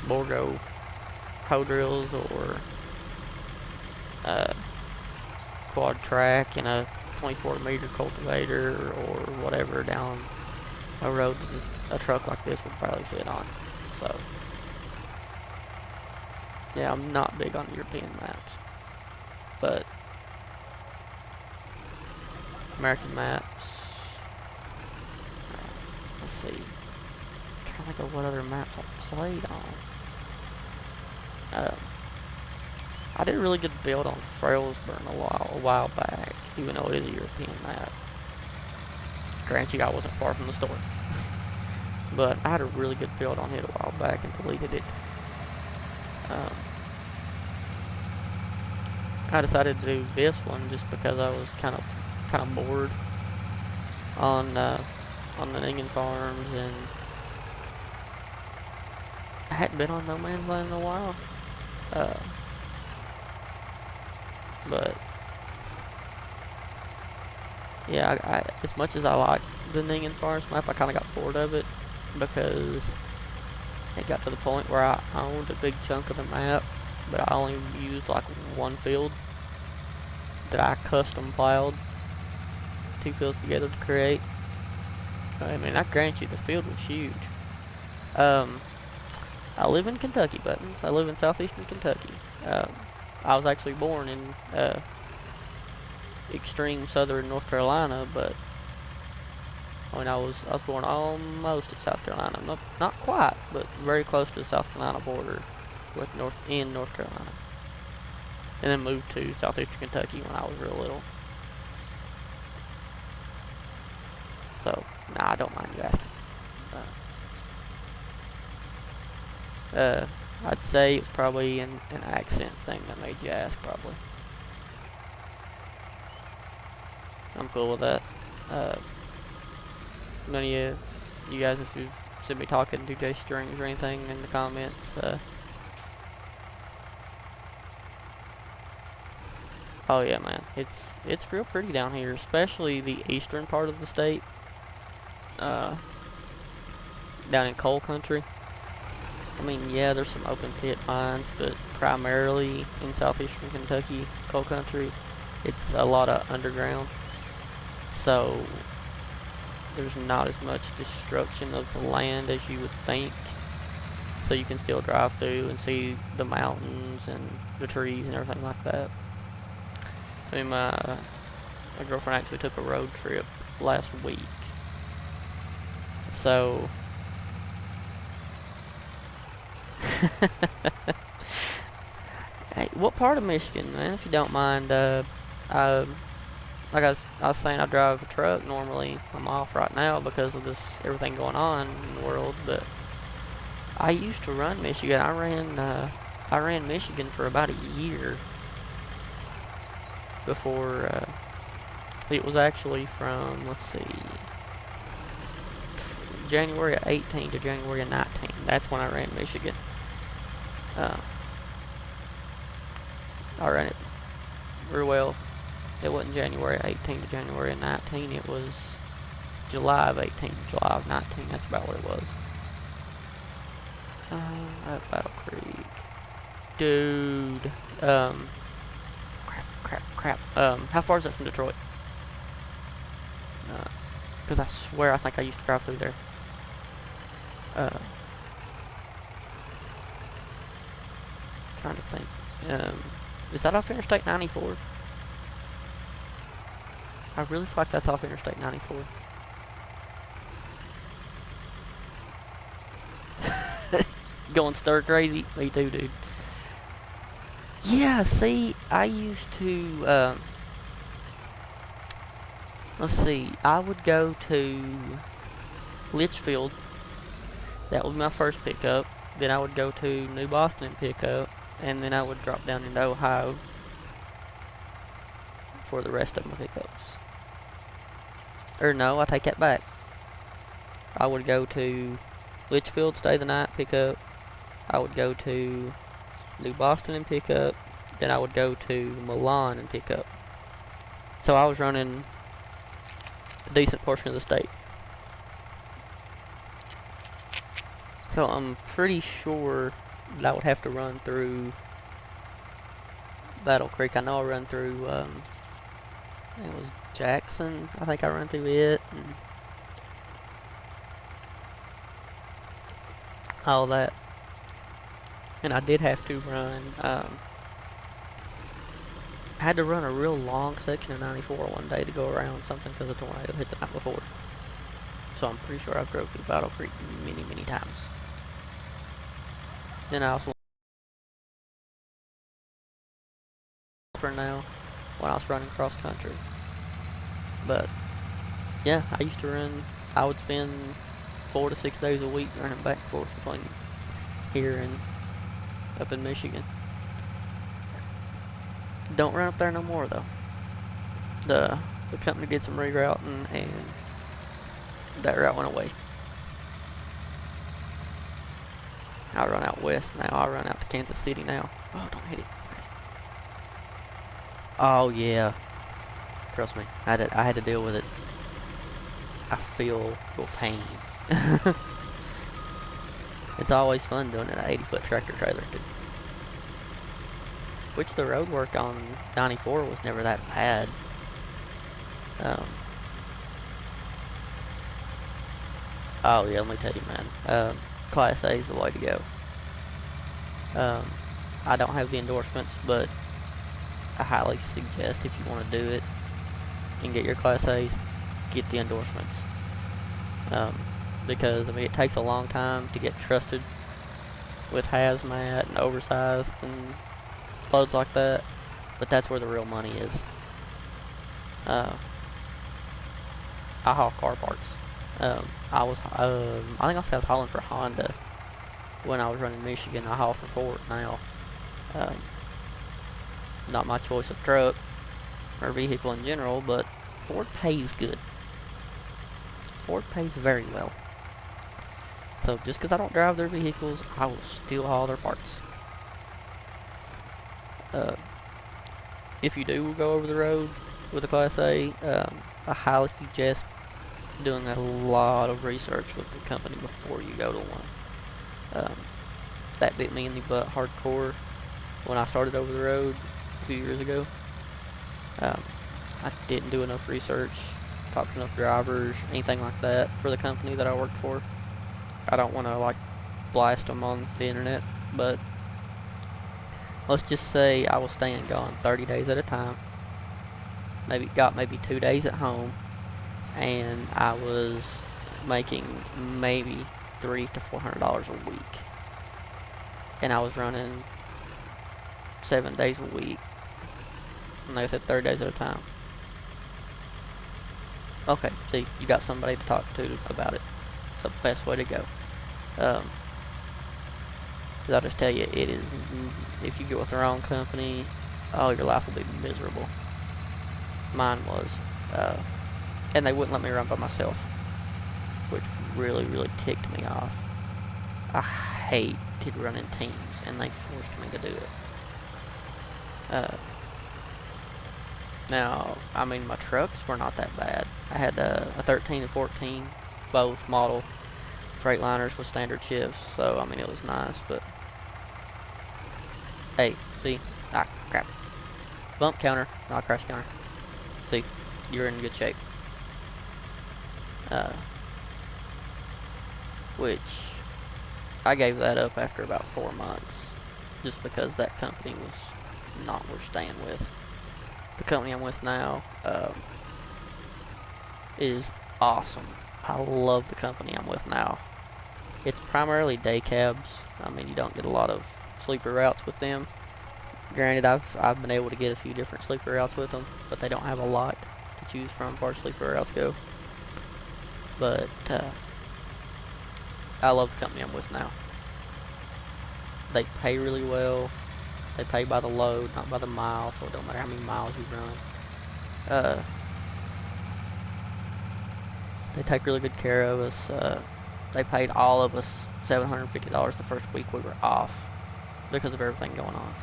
Borgo hoe drills or quad track and a 24-meter cultivator or whatever down a road that a truck like this would probably fit on. So, yeah, I'm not big on European maps, but American maps. Let's see. I'm trying to think of what other maps I played on. I did a really good build on Frailsburn a while back, even though it is a European map. Granted, I wasn't far from the store, but I had a really good build on it a while back and deleted it. I decided to do this one just because I was kind of bored on the Ningen farms, and I hadn't been on No Man's Land in a while. But yeah, as much as I like the Ningen Farms map, I kind of got bored of it because it got to the point where I owned a big chunk of the map, but I only used like one field that I custom plowed 2 fields together to create. I mean, I grant you, the field was huge. I live in Kentucky, Buttons. I live in southeastern Kentucky. I was actually born in extreme southern North Carolina, but when I was born almost at South Carolina, not quite, but very close to the South Carolina border with North Carolina, and then moved to southeastern Kentucky when I was real little. So, nah, I don't mind you asking. I'd say it's probably an accent thing that made you ask, probably. I'm cool with that. None of you guys, if you've seen me talking to J Strings or anything in the comments, oh yeah, man, it's real pretty down here, especially the eastern part of the state, down in coal country. I mean, yeah, there's some open pit mines, but primarily in southeastern Kentucky, coal country, it's a lot of underground. So there's not as much destruction of the land as you would think. So you can still drive through and see the mountains and the trees and everything like that. I mean, my girlfriend actually took a road trip last week. So hey, what part of Michigan, man, if you don't mind? Like I was saying, I drive a truck normally. I'm off right now because of this everything going on in the world. But I used to run Michigan. I ran Michigan for about a year before it was actually from, let's see, January of 18 to January of 19. That's when I ran Michigan. I ran it real well. It wasn't January 18 to January 19. It was July of 18 to July of 19. That's about what it was. Battle Creek. Dude. Crap. How far is it from Detroit? Because I swear I think I used to drive through there. Trying to think. Is that off Interstate 94? I really feel like that's off Interstate 94. Going stir crazy? Me too, dude. Yeah, see, I used to, let's see, I would go to Litchfield. That was my first pickup. Then I would go to New Boston and pick up. And then I would drop down into Ohio for the rest of my pickups. Or no, I take that back. I would go to Litchfield, stay the night, pick up. I would go to New Boston and pick up. Then I would go to Milan and pick up. So I was running a decent portion of the state. So I'm pretty sure that I would have to run through Battle Creek. I know I run through, I think it was Jackson. I think I run through it and all that. And I did have to run, I had to run a real long section of 94 one day to go around something because a tornado hit the night before. So I'm pretty sure I've drove through Battle Creek many, many times. Then I also for now when I was running cross country. But yeah, I used to run. I would spend 4 to 6 days a week running back and forth between here and up in Michigan. Don't run up there no more though. The company did some rerouting and that route went away. I run out west now. I run out to Kansas City now. Oh, don't hit it. Oh yeah. Trust me, I had to deal with it. I feel pain. It's always fun doing an 80-foot tractor trailer, dude. Which the road work on 94 was never that bad. Oh yeah, let me tell you, man. Class A is the way to go. I don't have the endorsements, but I highly suggest if you want to do it and get your Class A's, get the endorsements. Because I mean it takes a long time to get trusted with hazmat and oversized and loads like that, but that's where the real money is. I haul car parts. I think I was hauling for Honda when I was running Michigan. I haul for Ford now. Not my choice of truck or vehicle in general, but Ford pays good. Ford pays very well. So just because I don't drive their vehicles, I will still haul their parts. If you do go over the road with a Class A, I highly suggest doing a lot of research with the company before you go to one. That bit me in the butt hardcore when I started over the road a few years ago. I didn't do enough research, talk to enough drivers, anything like that for the company that I worked for. I don't want to like blast them on the internet, but let's just say I was staying gone 30 days at a time. Maybe 2 days at home, and I was making maybe $300 to $400 a week, and I was running 7 days a week, and like I said, 30 days at a time. Okay, see, you got somebody to talk to about it. It's the best way to go. Because I'll just tell you, it is, if you go with the wrong company, oh, your life will be miserable. Mine was. And they wouldn't let me run by myself, which really, really ticked me off. I hated running teams, and they forced me to do it. Now, I mean, my trucks were not that bad. I had a 13 and 14, both model Freightliners with standard shifts, so I mean, it was nice, but hey, see? Ah, crap. Bump counter, not crash counter. See, you're in good shape. Uh, which I gave that up after about 4 months, just because that company was not worth staying with. The company I'm with now is awesome. I love the company I'm with now. It's primarily day cabs. I mean, you don't get a lot of sleeper routes with them. Granted, I've been able to get a few different sleeper routes with them, but they don't have a lot to choose from as far as sleeper routes go. But I love the company I'm with now. They pay really well. They pay by the load, not by the mile, so it don't matter how many miles you run. Uh, they take really good care of us. They paid all of us $750 the first week we were off because of everything going on.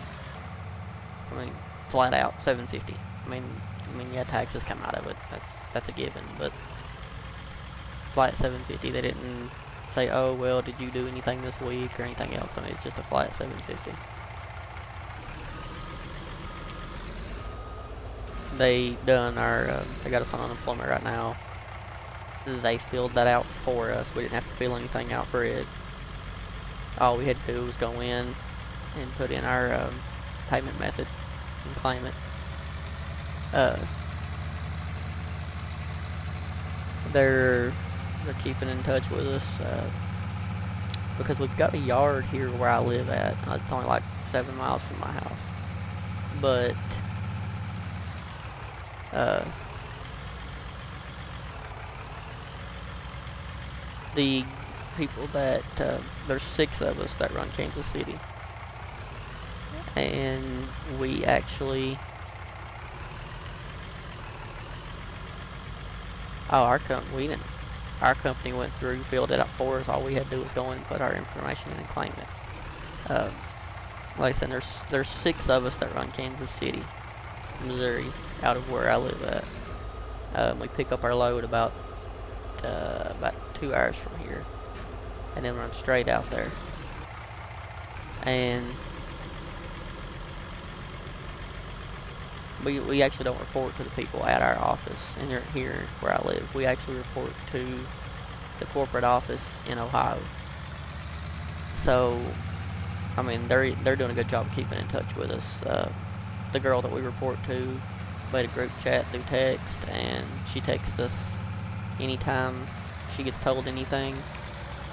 I mean, flat out 750. Yeah, taxes come out of it. That's a given, but flat 750. They didn't say, "Oh, well, did you do anything this week or anything else?" I mean, it's just a flat 750. They got us on unemployment right now. They filled that out for us. We didn't have to fill anything out for it. All we had to do was go in and put in our payment method and claim it. Uh, they're keeping in touch with us because we've got a yard here where I live at. It's only like 7 miles from my house, but uh, the people that there's 6 of us that run Kansas City, and we actually we didn't. Our company went through, filled it out for us. All we had to do was go in and put our information in and claim it. Like I said, there's 6 of us that run Kansas City, Missouri, out of where I live at. We pick up our load about 2 hours from here, and then run straight out there. And we actually don't report to the people at our office and they're here where I live. We actually report to the corporate office in Ohio. So, I mean, they're doing a good job of keeping in touch with us. The girl that we report to made a group chat through text, and she texts us anytime she gets told anything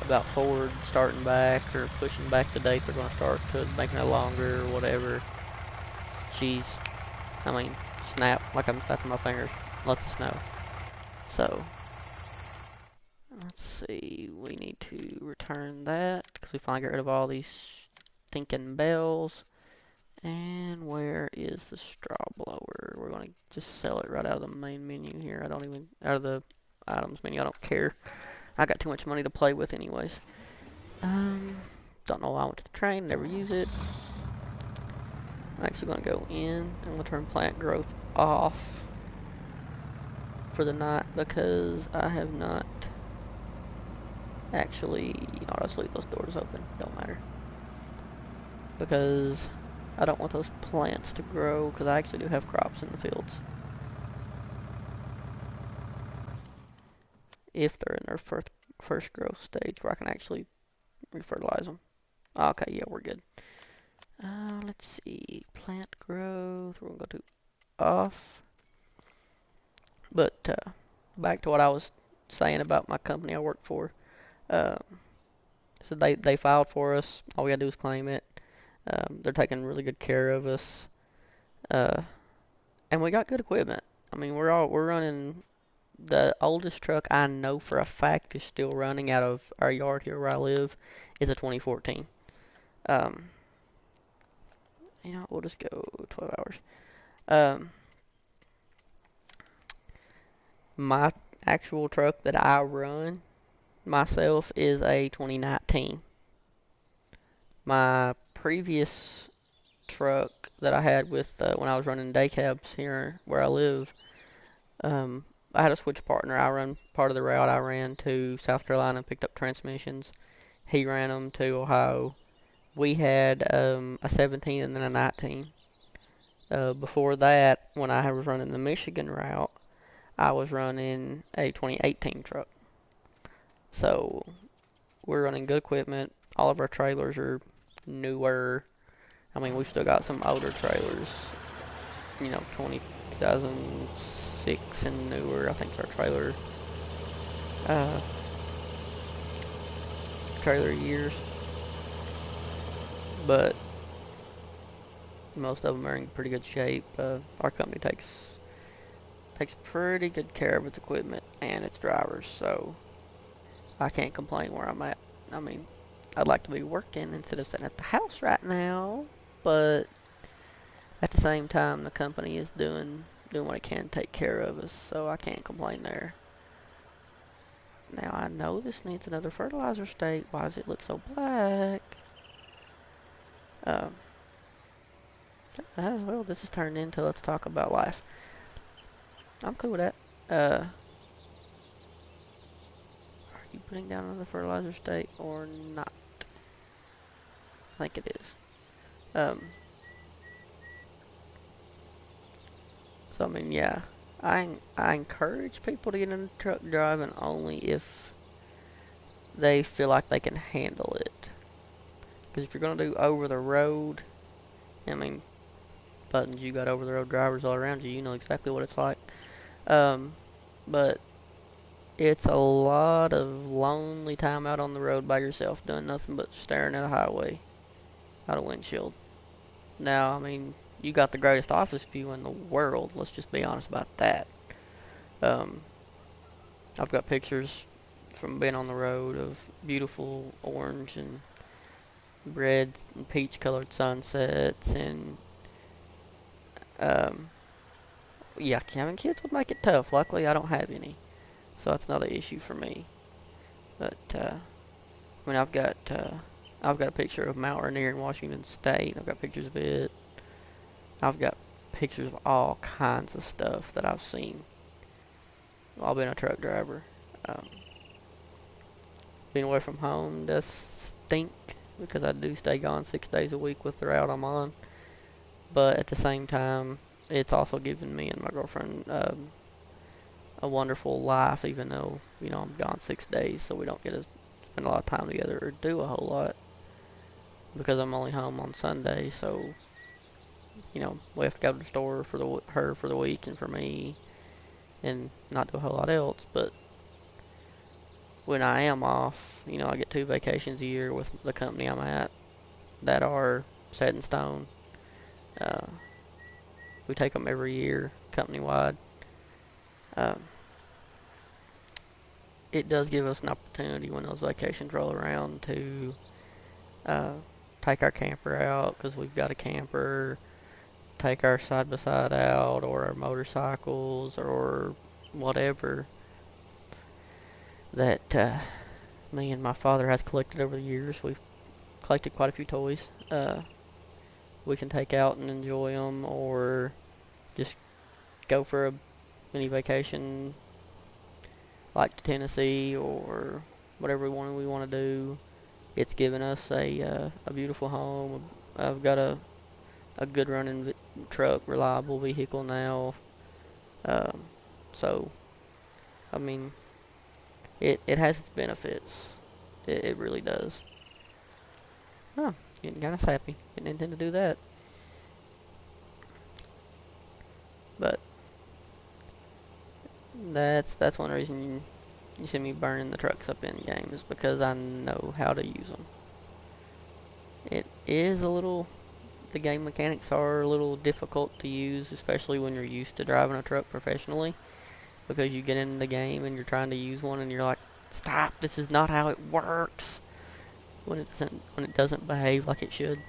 about Ford starting back or pushing back the dates they're going to start to making it longer or whatever. She's, I mean, snap, like I'm snapping my fingers, lets us know. So, let's see, we need to return that because we finally got rid of all these stinking bells. And where is the straw blower? We're going to just sell it right out of the main menu here. Out of the items menu, I don't care. I got too much money to play with anyways. Don't know why I went to the train, never use it. I'm actually going to go in and I'm going to turn plant growth off for the night because I have not actually, I'll just leave those doors open, don't matter. Because I don't want those plants to grow because I actually do have crops in the fields. If they're in their first growth stage where I can actually refertilize them. Okay, yeah, we're good. Let's see, plant growth, we're going to go to off. But back to what I was saying about my company I work for. Uh, so they filed for us. All we gotta do is claim it. They're taking really good care of us. Uh, and we got good equipment. I mean, we're running the oldest truck I know for a fact is still running out of our yard here where I live is a 2014. Um, we'll just go 12 hours. My actual truck that I run myself is a 2019. My previous truck that I had with when I was running day cabs here where I live. Um, I had a switch partner. I run part of the route. I ran to South Carolina and picked up transmissions. He ran them to Ohio. We had a 17 and then a 19. Before that, when I was running the Michigan route, I was running a 2018 truck. So we're running good equipment. All of our trailers are newer. I mean, we've still got some older trailers, 2006 and newer. I think our uh, trailer years, but most of them are in pretty good shape. Our company takes pretty good care of its equipment and its drivers, so I can't complain where I'm at. I mean, I'd like to be working instead of sitting at the house right now, but at the same time, the company is doing what it can to take care of us, so I can't complain there. Now I know this needs another fertilizer state. Why does it look so black? Um, well, this is turned into let's talk about life. I'm cool with that. Are you putting down another fertilizer state or not? I think it is. Um, so I mean, yeah, I encourage people to get into truck driving only if they feel like they can handle it. Because if you're gonna do over the road, I mean, buttons, you got over the road drivers all around you. You know exactly what it's like. Um, but it's a lot of lonely time out on the road by yourself, doing nothing but staring at a highway out a windshield. Now, I mean, you got the greatest office view in the world. Let's just be honest about that. Um, I've got pictures from being on the road of beautiful orange and red and peach colored sunsets and um, yeah, having kids would make it tough. Luckily, I don't have any, so that's not an issue for me. But I mean, I've got a picture of Mount Rainier in Washington State. I've got pictures of it. I've got pictures of all kinds of stuff that I've seen while being a truck driver. Um, Being away from home does stink because I do stay gone 6 days a week with the route I'm on. But at the same time, it's also given me and my girlfriend a wonderful life, even though I'm gone 6 days, so we don't get to spend a lot of time together or do a whole lot because I'm only home on Sunday. So we have to go to the store for her for the week and for me, and not do a whole lot else. But when I am off, I get 2 vacations a year with the company I'm at that are set in stone. Uh, we take them every year, company wide. Um, it does give us an opportunity when those vacations roll around to uh, take our camper out because we've got a camper, take our side by side out, or our motorcycles, or whatever that me and my father has collected over the years. We've collected quite a few toys. We can take out and enjoy them, or just go for a mini vacation like to Tennessee or whatever we want to do. It's given us a beautiful home. I've got a good running truck, reliable vehicle now. Um, so, I mean, it has its benefits. It really does. Oh, getting kind of happy. Didn't intend to do that. But that's one reason you see me burning the trucks up in games, because I know how to use them. It is the game mechanics are a little difficult to use, especially when you're used to driving a truck professionally, because you get in the game and you're trying to use one and you're like, stop, this is not how it works, when it doesn't behave like it should.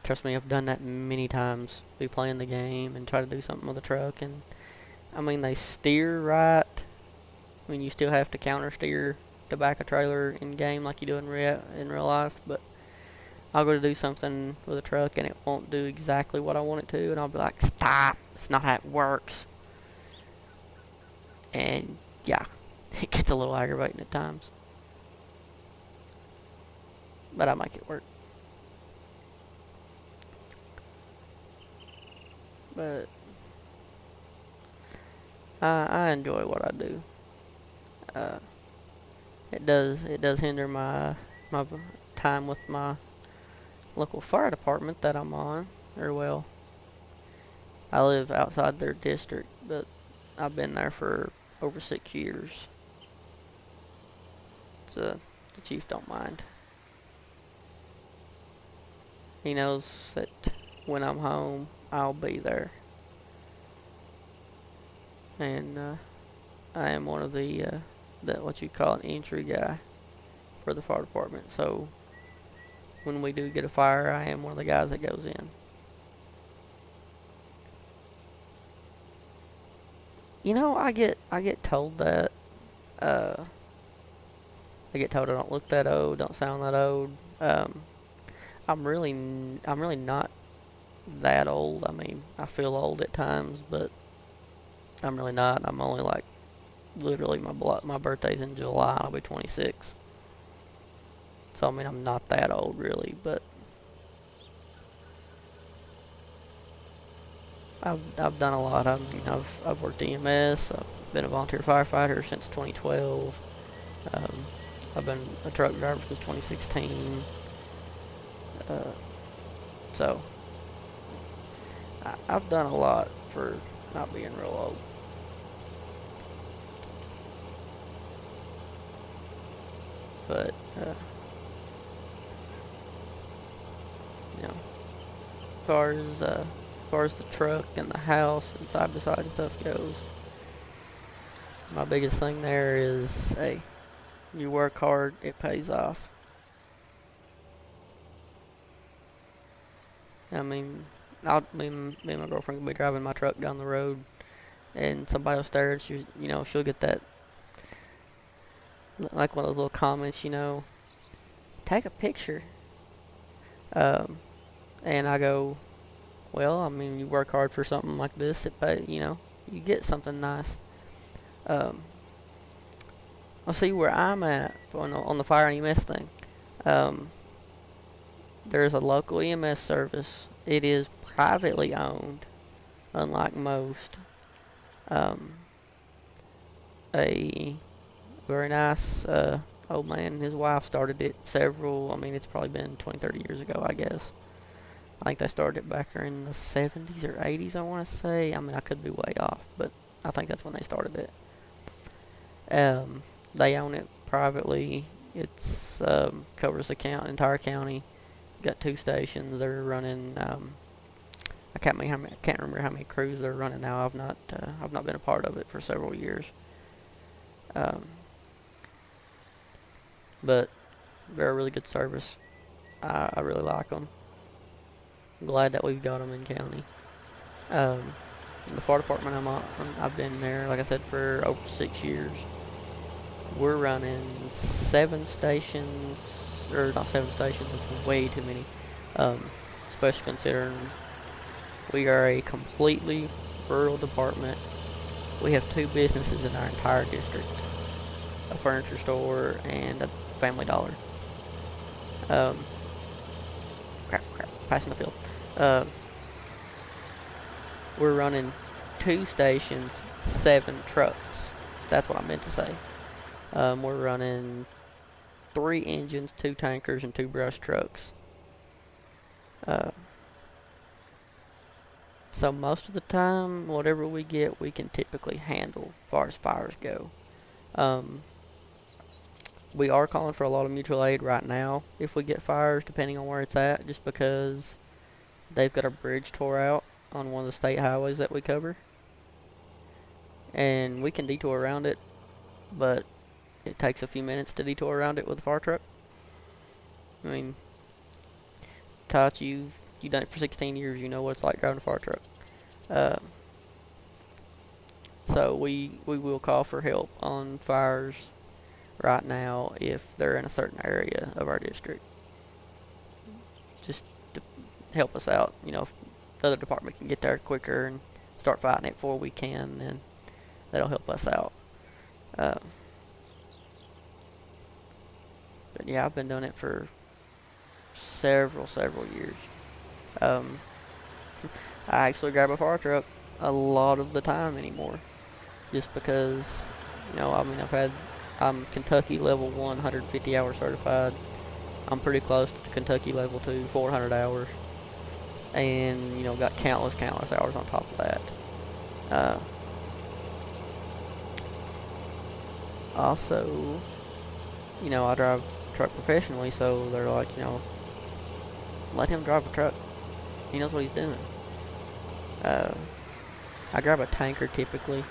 Trust me, I've done that many times. Be playing the game and try to do something with the truck, and I mean, they steer right. I mean, you still have to counter steer to back a trailer in game like you do in real life, but I'll go to do something with a truck and it won't do exactly what I want it to, and I'll be like, stop, it's not how it works. And yeah, it gets a little aggravating at times. But I make it work. But I enjoy what I do. Uh, it does hinder my time with my local fire department that I'm on. Or well, I live outside their district, but I've been there for over 6 years. So the chief don't mind. He knows that when I'm home, I'll be there. And I am one of the what you call an entry guy for the fire department. So when we do get a fire, I am one of the guys that goes in. I get told that uh, I get told I don't look that old, don't sound that old. Um, I'm really not that old. I mean, I feel old at times, but I'm really not. I'm only like literally my birthday's in July. I'll be 26. So I mean, I'm not that old really, but I've done a lot. I mean, I've worked EMS. I've been a volunteer firefighter since 2012. Um, I've been a truck driver since 2016. Uh, so I've done a lot for not being real old. But you know, as far as the truck and the house and side by side stuff goes, my biggest thing there is, hey, you work hard, it pays off. I mean, me and my girlfriend can be driving my truck down the road, and somebody will stare at you. She'll get that, like one of those little comments. Take a picture. Um, and I go, well, I mean, you work hard for something like this, it pay. You get something nice. Um, I'll see where I'm at on the fire and EMS thing. Um, there's a local EMS service. It is privately owned, unlike most. Um, a very nice old man and his wife started it I mean, it's probably been 20, 30 years ago, I guess. I think they started it back there in the 70s or 80s, I want to say. I mean, I could be way off, but I think that's when they started it. They own it privately. It's covers the entire county. Got 2 stations. They're running. I can't remember how many crews they're running now. I've not been a part of it for several years. Um, but they're a really good service. I really like them. I'm glad that we've got them in county. Um, the fire department I've been there, like I said, for over 6 years. We're running 7 stations, or not 7 stations, it's way too many. Especially considering we are a completely rural department. We have 2 businesses in our entire district, a furniture store and a Family Dollar. Um, crap, passing the field. Uh, we're running 2 stations, 7 trucks. That's what I meant to say. We're running 3 engines, 2 tankers, and 2 brush trucks. Uh, so most of the time, whatever we get, we can typically handle as far as fires go. Um, we are calling for a lot of mutual aid right now if we get fires, depending on where it's at, just because they've got a bridge tore out on one of the state highways that we cover. And we can detour around it, but it takes a few minutes to detour around it with a fire truck. I mean, Todd, you've done it for 16 years. You know what it's like driving a fire truck. Uh, so we will call for help on fires right now if they're in a certain area of our district. to help us out. You know, if the other department can get there quicker and start fighting it before we can, then that'll help us out. Uh, but yeah, I've been doing it for several years. Um, I actually grab a fire truck a lot of the time anymore, just because, you know, I mean, I'm Kentucky level 1, 150 hour certified. I'm pretty close to Kentucky level 2, 400 hours, and you know, got countless hours on top of that. Uh, Also, you know, I drive truck professionally, so they're like, you know, let him drive a truck. He knows what he's doing. Uh, I drive a tanker typically.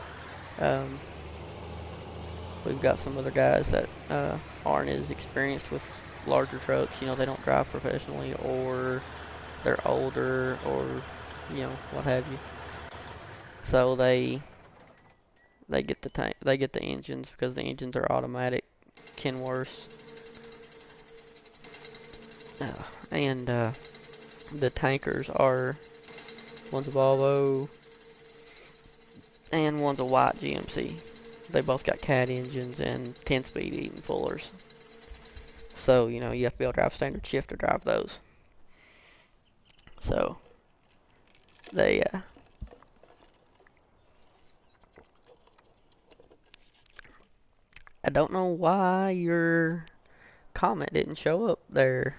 Um, we've got some other guys that aren't as experienced with larger trucks. You know, they don't drive professionally, or they're older, or you know, what have you. So they get the engines, because the engines are automatic Kenworths. And the tankers are, one's a Volvo and one's a white GMC. They both got cat engines and 10-speed Eaton Fullers. So, you know, you have to be able to drive standard shift to drive those. So, they, I don't know why your comment didn't show up there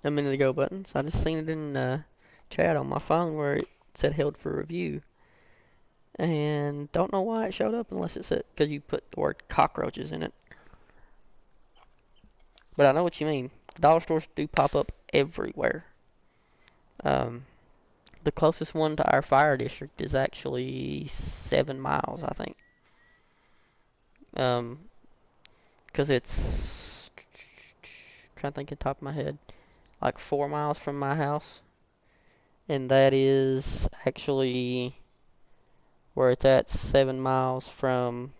a minute ago, Buttons. I just seen it in chat on my phone where it said held for review. And don't know why it showed up unless it said, because you put the word cockroaches in it. But I know what you mean. The dollar stores do pop up everywhere. The closest one to our fire district is actually 7 miles, I think. Because it's, trying to think at the top of my head, like 4 miles from my house. And that is actually where it's at, 7 miles from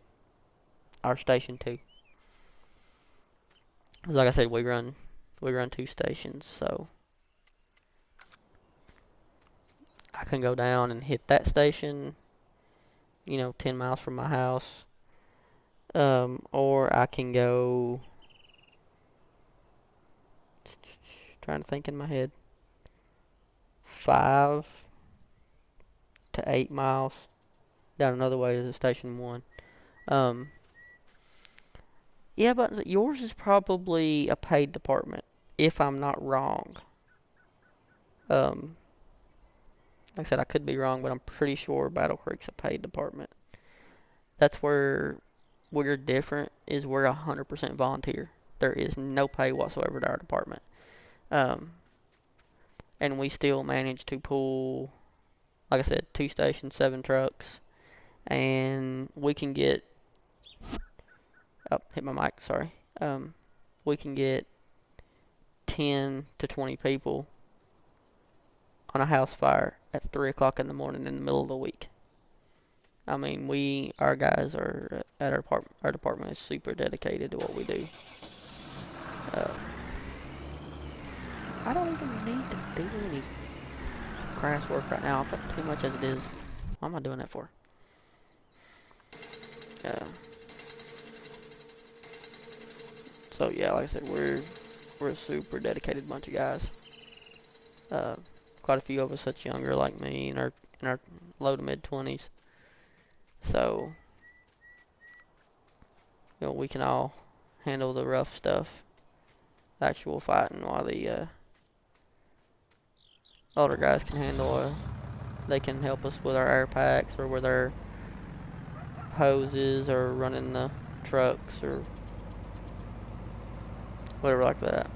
our station 2. Like I said, we run 2 stations, so I can go down and hit that station, you know, 10 miles from my house. Or I can go, trying to think in my head, 5 to 8 miles down another way to the station 1. Yeah, but yours is probably a paid department, if I'm not wrong. Like I said, I could be wrong, but I'm pretty sure Battle Creek's a paid department. That's where we're different, is we're 100% volunteer. There is no pay whatsoever to our department. And we still manage to pull, like I said, 2 stations, 7 trucks, and we can get, oh, hit my mic, sorry. We can get 10 to 20 people on a house fire at 3 o'clock in the morning in the middle of the week. I mean, our guys are at our department is super dedicated to what we do. I don't even need to do any grass work right now, but too much as it is. What am I doing that for? So yeah, like I said, we're a super dedicated bunch of guys. Quite a few of us that's younger, like me, in our low to mid 20s. So, you know, we can all handle the rough stuff, the actual fighting, while the older guys can handle. They can help us with our air packs, or with our hoses, or running the trucks, or whatever like that.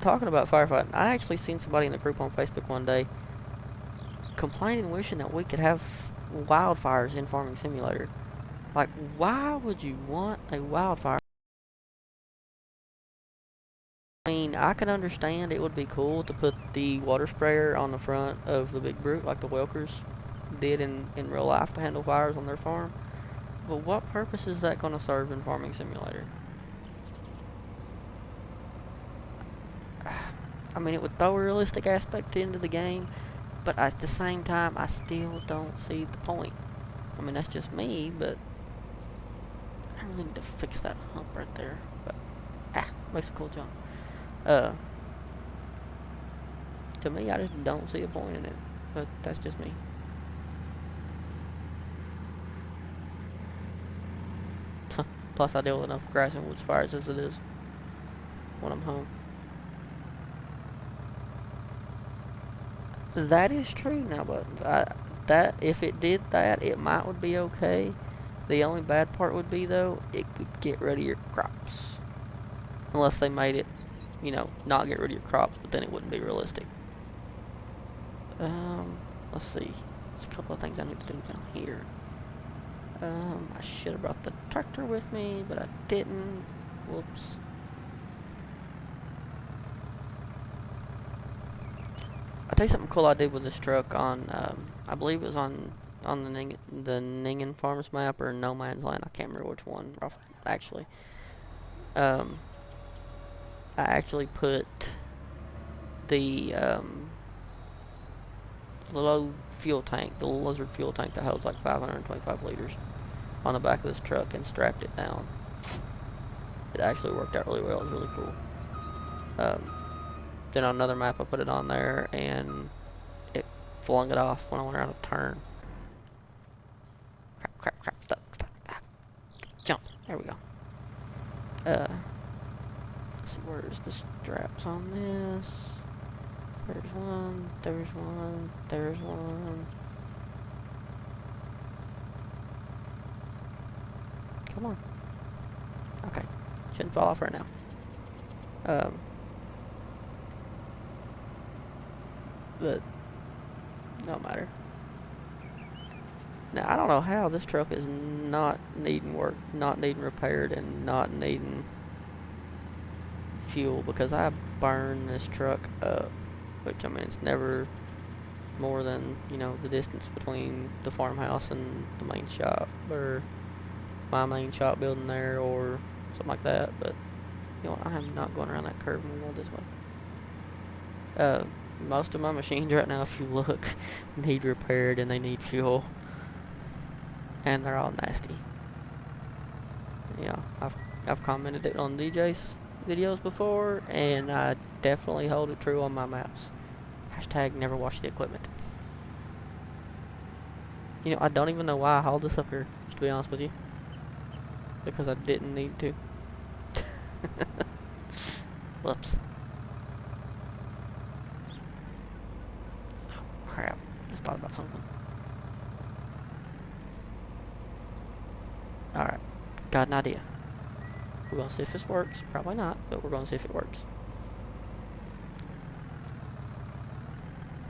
Talking about firefighting, I actually seen somebody in the group on Facebook one day complaining, wishing that we could have wildfires in Farming Simulator. Like, why would you want a wildfire? I mean, I can understand it would be cool to put the water sprayer on the front of the big brute, like the Welkers did in real life, to handle fires on their farm. But what purpose is that going to serve in Farming Simulator? I mean, it would throw a realistic aspect into the game, but at the same time, I still don't see the point. I mean, that's just me, but I really need to fix that hump right there. But, makes a cool jump. Uh, to me, I just don't see a point in it. But that's just me. Plus, I deal with enough grass and woods fires as it is when I'm home. That is true now, Buttons. That if it did that, it might would be okay. The only bad part would be though, it could get rid of your crops. Unless they made it, not get rid of your crops, but then it wouldn't be realistic. Let's see. There's a couple of things I need to do down here. I should have brought the tractor with me, but I didn't. Whoops. I'll tell you something cool I did with this truck on, I believe it was on the Ningen Farms map or No Man's Land. I can't remember which one, actually. I actually put the low fuel tank, the Lizard fuel tank that holds like 525 liters on the back of this truck and strapped it down. It actually worked out really well. It was really cool. Then on another map I put it on there and it flung it off when I went around a turn. Crap, stuck. Jump. There we go. Let's see, where's the straps on this? There's one, there's one, there's one. Come on. Okay. Shouldn't fall off right now. But no matter. Now I don't know how this truck is not needing work, not needing repaired, and not needing fuel, because I burn this truck up. Which, I mean, it's never more than, the distance between the farmhouse and the main shop, or my main shop building there, or something like that. But, I am not going around that curve and going this way. Most of my machines right now, if you look, need repaired and they need fuel. And they're all nasty. I've commented it on DJ's videos before, and I definitely hold it true on my maps. Hashtag never wash the equipment. I don't even know why I hauled this up here, to be honest with you. Because I didn't need to. Whoops. Oh, crap. Just thought about something. Alright. Got an idea. We're going to see if this works. Probably not, but we're going to see if it works.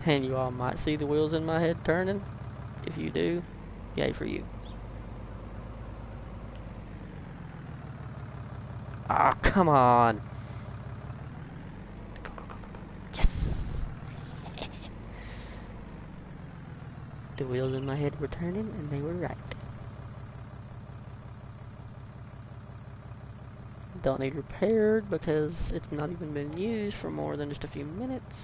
And you all might see the wheels in my head turning. If you do, yay for you. Ah, oh, come on. Go. Yes. The wheels in my head were turning, and they were right. Don't need repaired because it's not even been used for more than just a few minutes.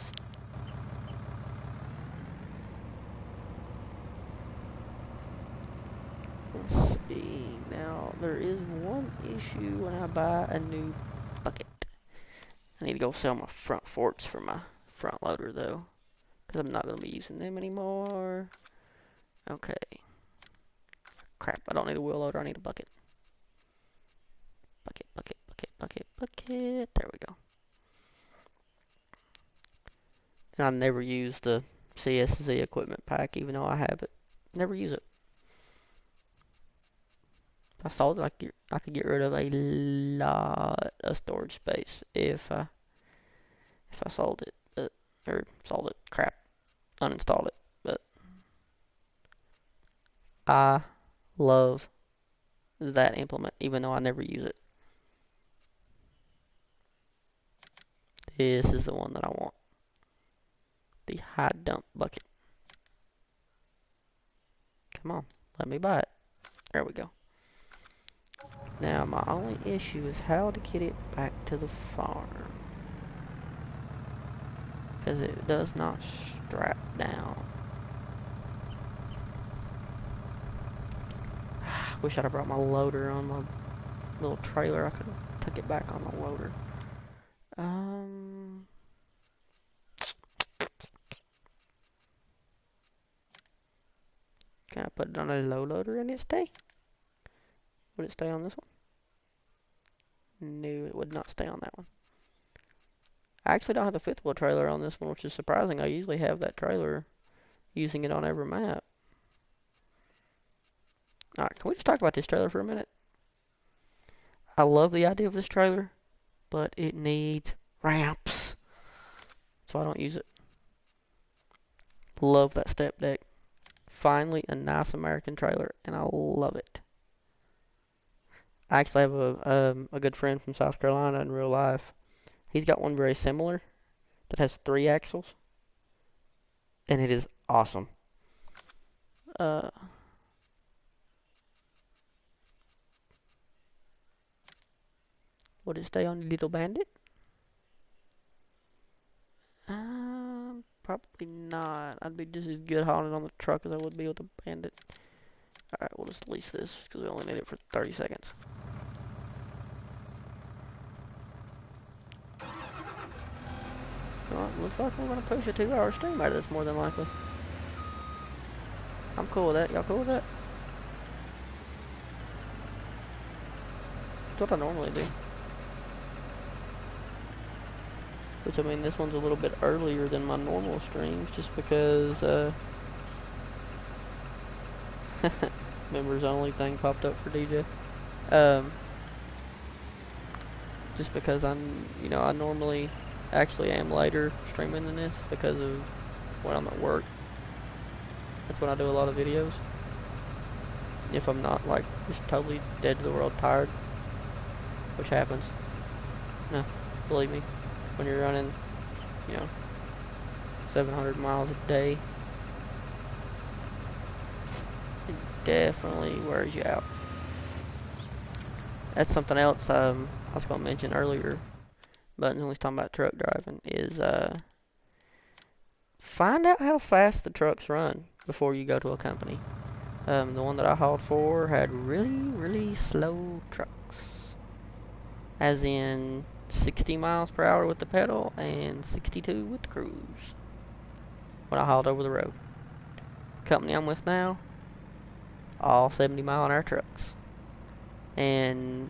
Let's see. Now, there is one issue when I buy a new bucket. I need to go sell my front forks for my front loader though, because I'm not going to be using them anymore. Okay. Crap, I don't need a wheel loader, I need a bucket. Bucket. There we go. And I never use the CSZ equipment pack, even though I have it. Never use it. If I sold it, I could get rid of a lot of storage space if I sold it. Crap. Uninstalled it. But I love that implement, even though I never use it. This is the one that I want. The high dump bucket. Come on, let me buy it. There we go. Now, my only issue is how to get it back to the farm. because it does not strap down. Wish I'd have brought my loader on my little trailer. I could have took it back on the loader. Can I put it on a low loader and it stay? Would it stay on this one? No, it would not stay on that one. I actually don't have the fifth wheel trailer on this one, which is surprising. I usually have that trailer, using it on every map. Alright, can we just talk about this trailer for a minute? I love the idea of this trailer, but it needs ramps, so I don't use it. Love that step deck. Finally, a nice American trailer, and I love it. I actually have a good friend from South Carolina in real life. He's got one very similar that has 3 axles, and it is awesome. Would it stay on the Little Bandit? Probably not. I'd be just as good hauling it on the truck as I would be with the Bandit. Alright, we'll just lease this because we only need it for 30 seconds. Well, looks like we're going to push a 2-hour stream out of this more than likely. I'm cool with that. Y'all cool with that? That's what I normally do. Which, I mean, this one's a little bit earlier than my normal streams just because, members only thing popped up for DJ. Just because I normally actually am later streaming than this because of when I'm at work. That's when I do a lot of videos. If I'm not, like, just totally dead to the world tired, which happens. No, believe me, when you're running, 700 miles a day, it definitely wears you out. That's something else I was going to mention earlier, but when we was talking about truck driving, is find out how fast the trucks run before you go to a company. The one that I hauled for had really, really slow trucks. As in 60 miles per hour with the pedal and 62 with the cruise. When I hauled over the road. Company I'm with now, all 70 mile an hour trucks. And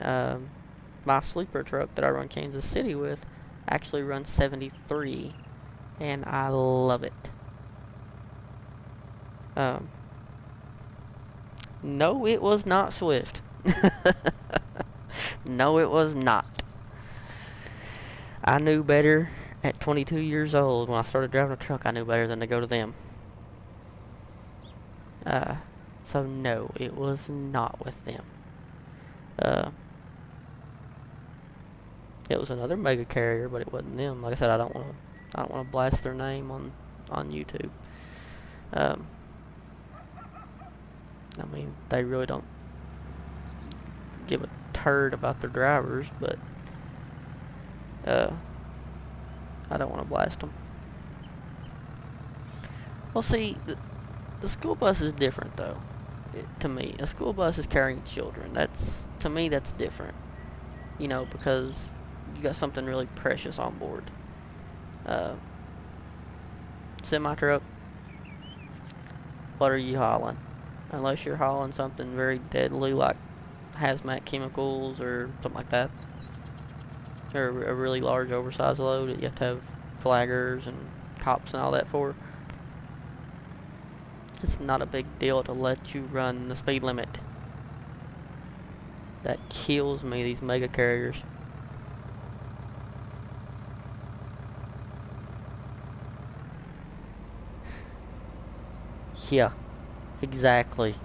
my sleeper truck that I run Kansas City with actually runs 73. And I love it. No, it was not Swift. No, it was not. I knew better at 22 years old when I started driving a truck. I knew better than to go to them. So no, it was not with them. It was another mega carrier, but it wasn't them. Like I said, I don't want to blast their name on YouTube. I mean, they really don't give a turd about their drivers, but I don't want to blast them. Well, see, the school bus is different, though. To me, a school bus is carrying children. To me, that's different. Because you got something really precious on board. Semi-truck, what are you hauling? Unless you're hauling something very deadly like hazmat chemicals or something like that. Or a really large oversized load that you have to have flaggers and cops and all that for. It's not a big deal to let you run the speed limit. That kills me, these mega carriers. Yeah, exactly.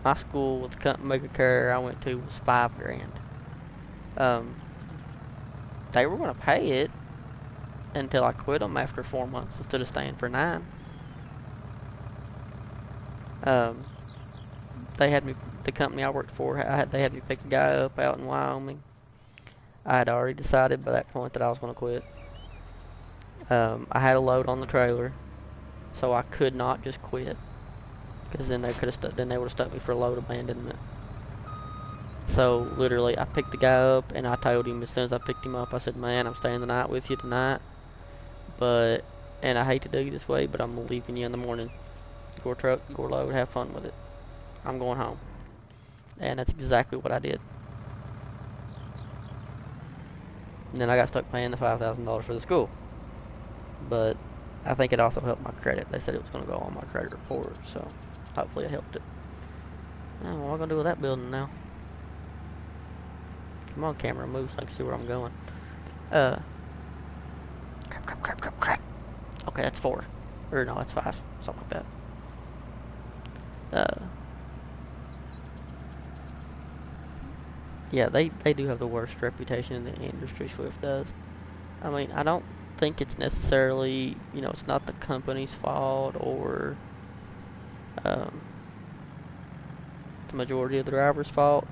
My school with the mega carrier I went to was $5,000. They were going to pay it until I quit them after 4 months instead of staying for 9. They had me, the company I worked for, they had me pick a guy up out in Wyoming. I had already decided by that point that I was going to quit. I had a load on the trailer, so I could not just quit, because then they could have then they would have stuck me for load abandonment. So literally, I picked the guy up and I told him as soon as I picked him up, I said, "Man, I'm staying the night with you tonight, but and I hate to do you this way, but I'm leaving you in the morning. Your truck, your load, have fun with it. I'm going home." And that's exactly what I did. And then I got stuck paying the $5,000 for the school. But I think it also helped my credit. They said it was going to go on my credit report, so hopefully it helped it. Oh, what am I going to do with that building now? Come on, camera, move so I can see where I'm going. Crap. Okay, that's 4. Or no, that's 5. Something like that. Yeah, they do have the worst reputation in the industry, Swift does. I mean, I don't think it's necessarily, it's not the company's fault or um, the majority of the driver's fault.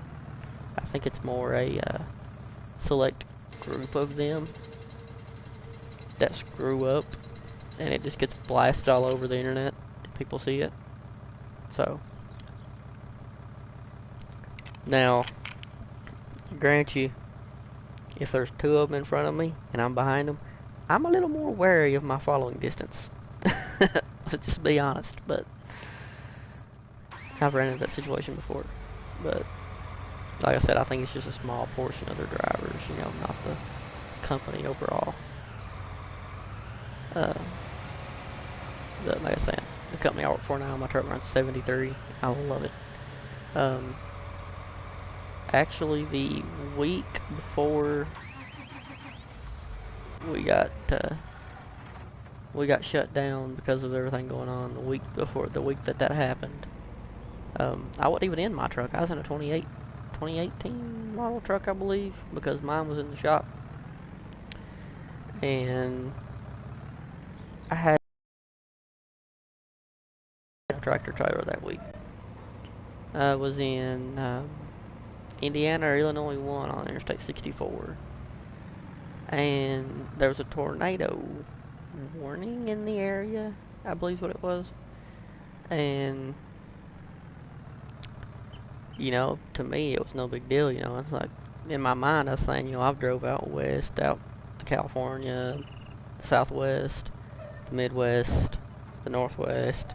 I think it's more a select group of them that screw up, and it just gets blasted all over the internet. People see it. So, now, grant you, if there's 2 of them in front of me and I'm behind them, I'm a little more wary of my following distance. Let's just be honest, but I've ran into that situation before. But like I said, I think it's just a small portion of their drivers, not the company overall. But like I said, the company I work for now, my truck runs 73. I love it. Actually, the week before we got shut down because of everything going on, the week that happened, I wasn't even in my truck. I was in a 2018 model truck, I believe, because mine was in the shop. And I had a tractor trailer that week. I was in Indiana or Illinois 1 on Interstate 64. And there was a tornado warning in the area, I believe what it was. And to me it was no big deal. It's like, in my mind I was saying, I've drove out west, out to California, the Southwest, the Midwest, the Northwest.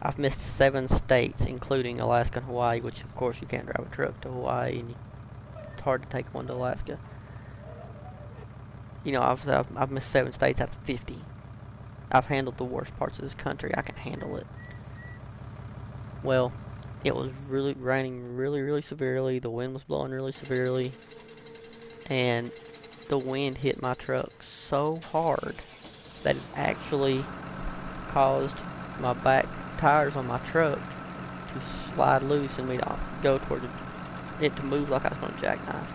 I've missed 7 states, including Alaska and Hawaii, which of course you can't drive a truck to Hawaii, and it's hard to take one to Alaska. I've missed 7 states out of 50. I've handled the worst parts of this country. I can handle it. Well, it was really raining really severely. The wind was blowing really severely. And the wind hit my truck so hard that it actually caused my back tires on my truck to slide loose and me to go toward it to move like I was going to jackknife.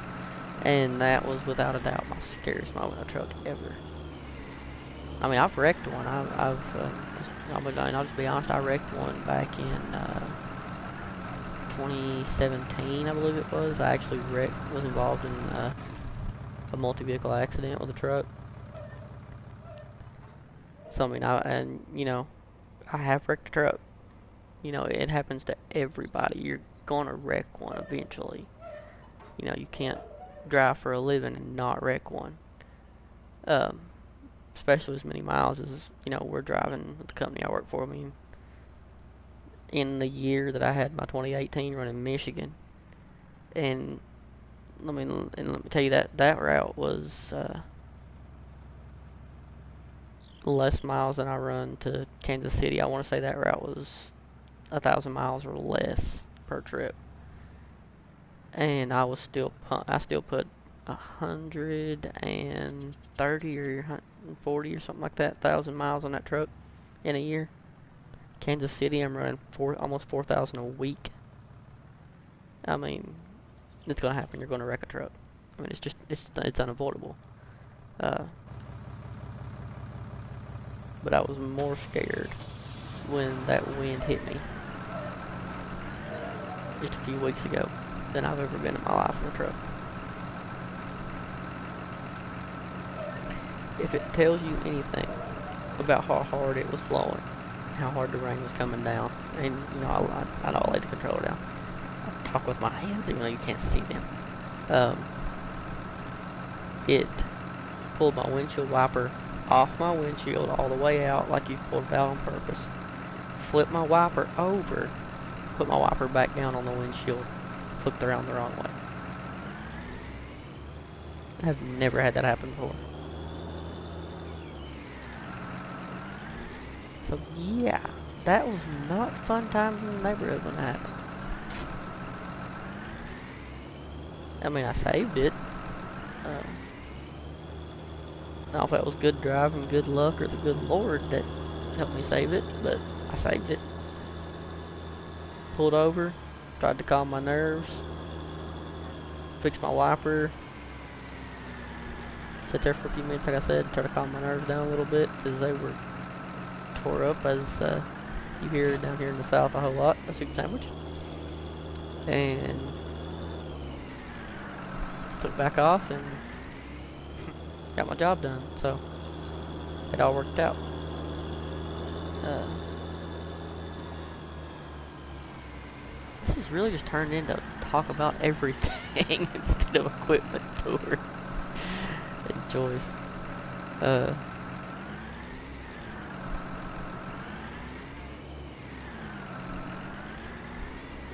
And that was without a doubt my scariest moment in a truck ever. I mean, I've wrecked one. I'll just be honest, I wrecked one back in 2017, I believe it was. I actually was involved in a multi-vehicle accident with a truck. So, I mean, I have wrecked a truck. It happens to everybody. You're gonna wreck one eventually. You can't drive for a living and not wreck one. Especially as many miles as, we're driving with the company I work for. I mean, in the year that I had my 2018 running Michigan, and let me tell you that route was less miles than I run to Kansas City. I want to say that route was 1,000 miles or less per trip, and I still put 130 or 140 or something like that 1,000 miles on that truck in a year. Kansas City, I'm running almost 4,000 a week. I mean, it's gonna happen. You're gonna wreck a truck. I mean, it's unavoidable. But I was more scared when that wind hit me just a few weeks ago than I've ever been in my life in a truck. if it tells you anything about how hard it was blowing, how hard the rain was coming down, and you know, I know I laid the controller down. I talk with my hands even though you can't see them. It pulled my windshield wiper off my windshield all the way out like you pulled it out on purpose. Flipped my wiper over, put my wiper back down on the windshield, flipped around the wrong way. I've never had that happen before. So yeah, that was not fun times in the neighborhood when that happened. I mean, I saved it. I don't know if that was good driving, good luck, or the good Lord that helped me save it, but I saved it. Pulled over, tried to calm my nerves, fixed my wiper, sit there for a few minutes, like I said, try to calm my nerves down a little bit, because they were tore up, as you hear down here in the south a whole lot, a soup sandwich. And took it back off and got my job done, so it all worked out. This has really just turned into talk about everything instead of equipment tour and choice.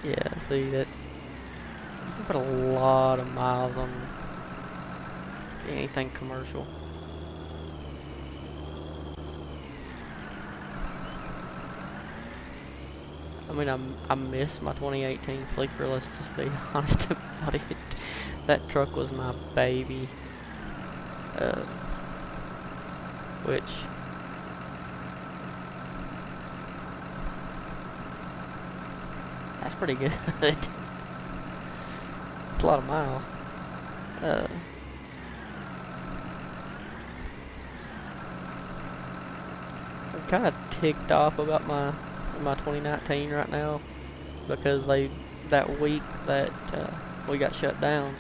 Yeah, see that you can put a lot of miles on anything commercial. I mean, I miss my 2018 Sleeper, let's just be honest about it. That truck was my baby. Which, that's pretty good. It's a lot of miles. I'm kind of ticked off about my 2019 right now, because that week that we got shut down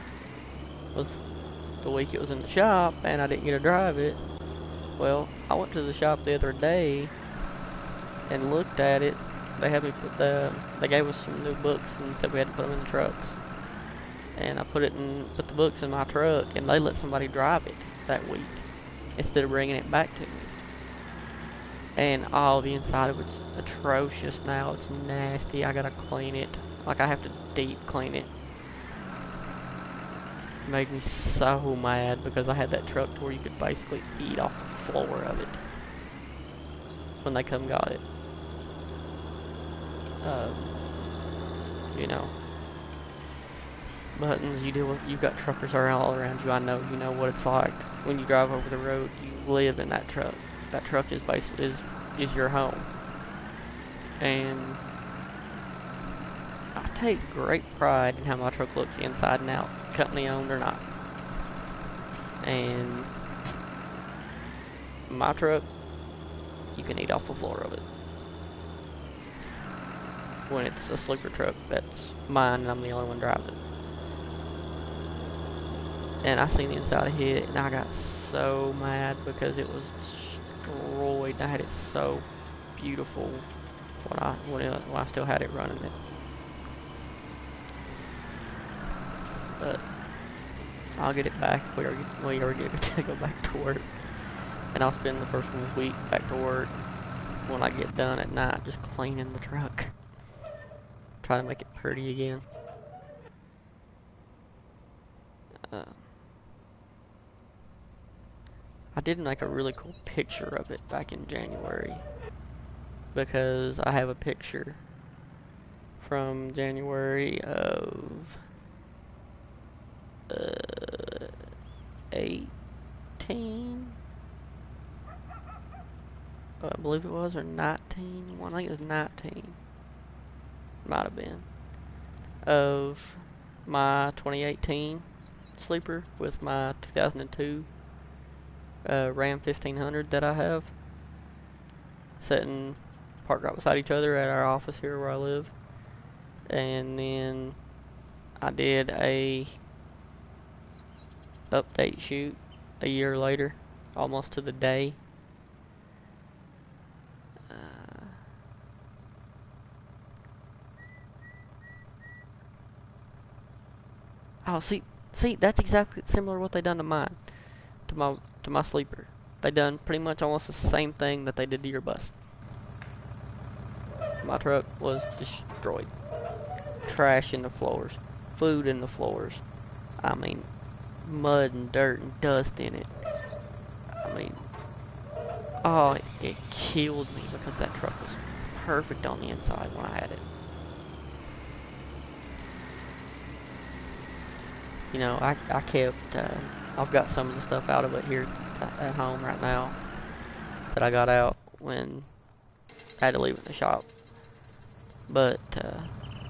was the week it was in the shop, and I didn't get to drive it. Well, I went to the shop the other day and looked at it. They had me they gave us some new books and said we had to put them in the trucks. And I put the books in my truck, and they let somebody drive it that week instead of bringing it back to me. And all the inside of it's atrocious now. It's nasty. I gotta clean it. Like, I have to deep clean it. It made me so mad because I had that truck to where you could basically eat off the floor of it when they come got it. You know, buttons, you've got truckers all around you. I know, you know what it's like when you drive over the road. You live in that truck. That truck is basically is your home. And I take great pride in how my truck looks inside and out, company owned or not. And my truck, you can eat off the floor of it. When it's a sleeper truck that's mine and I'm the only one driving it. And I seen the inside of it, and I got so mad because it was destroyed. I had it so beautiful when I still had it running it. But I'll get it back if we ever get to go back to work. And I'll spend the first week back to work when I get done at night just cleaning the truck. Try to make it pretty again. I did make a really cool picture of it back in January, because I have a picture from January of 18, I believe it was, or 19. Well, I think it was 19. Might have been. Of my 2018 sleeper with my 2002 Ram 1500 that I have, sitting parked right beside each other at our office here where I live. And then I did a update shoot a year later almost to the day. Uh, oh, see, that's exactly similar to what they done to mine, to my sleeper. They done pretty much almost the same thing that they did to your bus. My truck was destroyed. Trash in the floors, food in the floors. I mean, mud and dirt and dust in it. I mean, oh, it killed me because that truck was perfect on the inside when I had it. You know, I kept, I've got some of the stuff out of it here at home right now that I got out when I had to leave it in the shop. But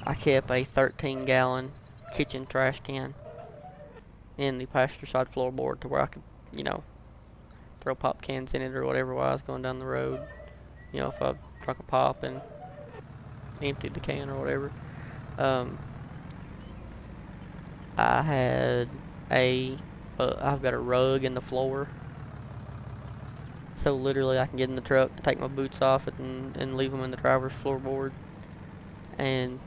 I kept a 13-gallon kitchen trash can in the passenger side floorboard to where I could, you know, throw pop cans in it or whatever while I was going down the road. You know, if I drunk a pop and emptied the can or whatever. Um, I had I've got a rug in the floor. So literally I can get in the truck, take my boots off and leave them in the driver's floorboard. And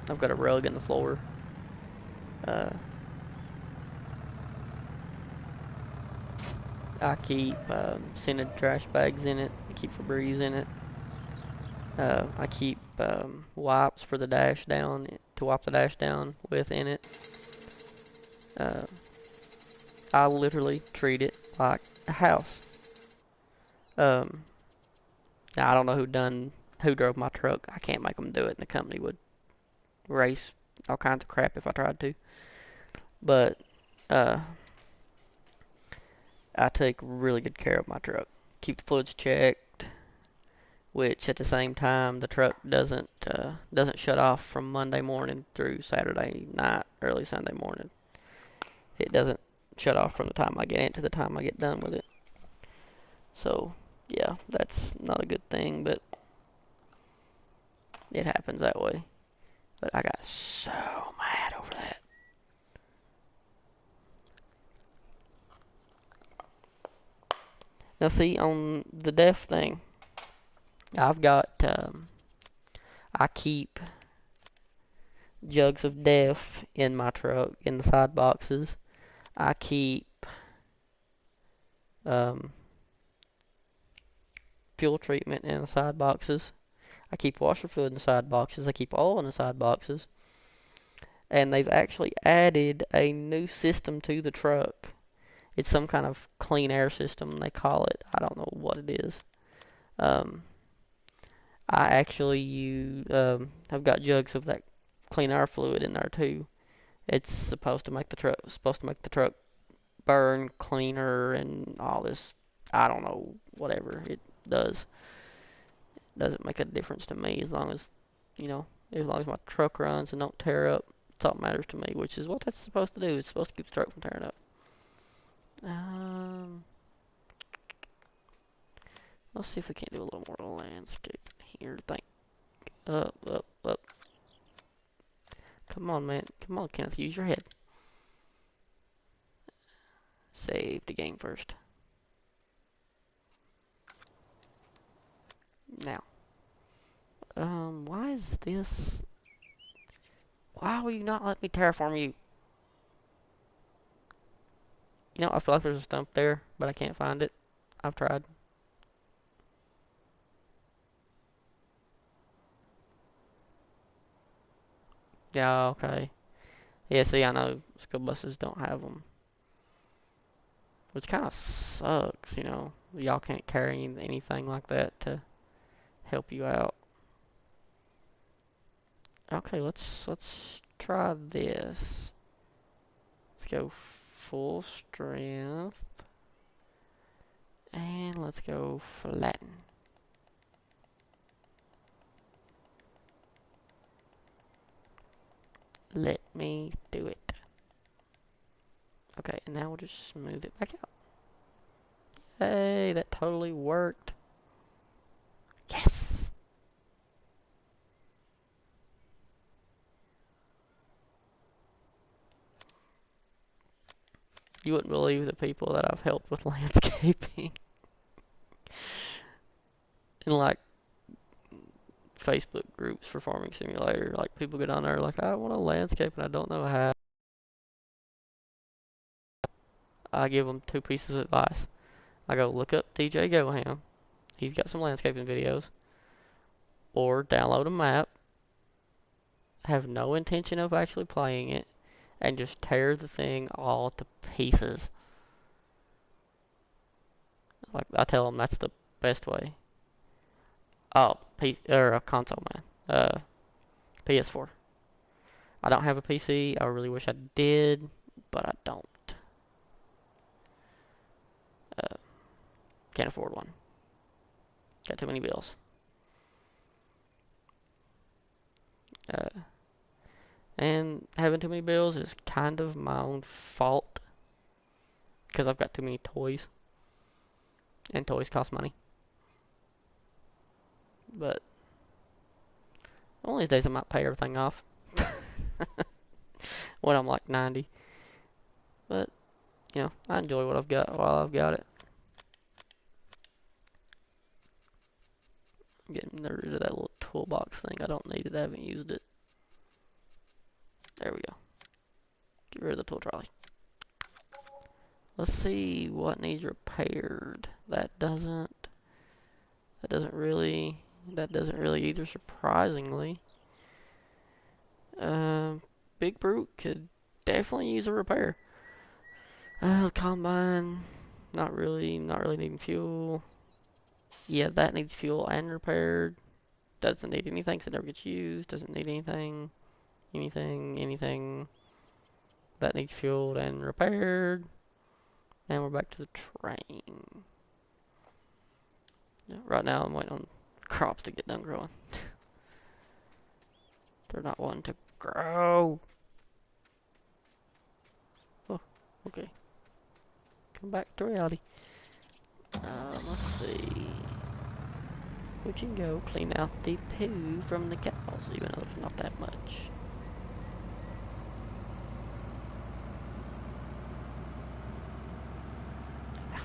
I've got a rug in the floor. Uh, I keep scented trash bags in it. I keep Febreze in it. I keep wipes for the dash down, to wipe the dash down with in it. Uh, I literally treat it like a house. Now I don't know who drove my truck. I can't make them do it, and the company would race all kinds of crap if I tried to. But uh, I take really good care of my truck. Keep the fluids checked, which at the same time the truck doesn't shut off from Monday morning through Saturday night, early Sunday morning. It doesn't shut off from the time I get in to the time I get done with it. So yeah, that's not a good thing, but it happens that way. But I got so mad over that. Now see, on the def thing, I've got, I keep jugs of def in my truck, in the side boxes. I keep um, fuel treatment in the side boxes. I keep washer fluid in the side boxes. I keep oil in the side boxes. And they've actually added a new system to the truck. It's some kind of clean air system, they call it. I don't know what it is. Um, I actually have got jugs of that clean air fluid in there too. It's supposed to make the truck burn cleaner and all this. I don't know, whatever it does. It doesn't make a difference to me as long as, you know, as long as my truck runs and don't tear up. It's all that matters to me, which is what that's supposed to do. It's supposed to keep the truck from tearing up. Let's see if we can't do a little more landscape here. Think up. Come on, man. Come on, Kenneth. Use your head. Save the game first. Now, why is this? Why will you not let me terraform you? You know, I feel like there's a stump there, but I can't find it. I've tried. Yeah, okay. Yeah, see, I know school buses don't have them. Which kind of sucks, you know. Y'all can't carry anything like that to help you out. Okay, let's try this. Let's go full strength. And let's go flatten. Let me do it. Okay, and now we'll just smooth it back out. Hey, that totally worked. Yes! You wouldn't believe the people that I've helped with landscaping in like Facebook groups for Farming Simulator. Like people get on there like, I want to landscape and I don't know how. I give them two pieces of advice. I go look up DJ Goham. He's got some landscaping videos. Or download a map. Have no intention of actually playing it. And just tear the thing all to pieces. Like I tell them that's the best way. Oh, or a console man. PS4. I don't have a PC. I really wish I did, but I don't. Uh, can't afford one. Got too many bills. Uh, and having too many bills is kind of my own fault because I've got too many toys, and toys cost money. But one of these days I might pay everything off when I'm like 90. But you know, I enjoy what I've got while I've got it. I'm getting rid of that little toolbox thing. I don't need it. I haven't used it. There we go. Get rid of the tool trolley. Let's see what needs repaired. That doesn't really either, surprisingly. Big Brute could definitely use a repair. Combine, not really needing fuel. Yeah, that needs fuel and repaired. Doesn't need anything, so it never gets used. Doesn't need anything. That needs fueled and repaired. And we're back to the train. Yeah, right now I'm waiting on crops to get done growing. They're not wanting to grow. Oh, okay. Come back to reality. Let's see. We can go clean out the poo from the cows, even though it's not that much.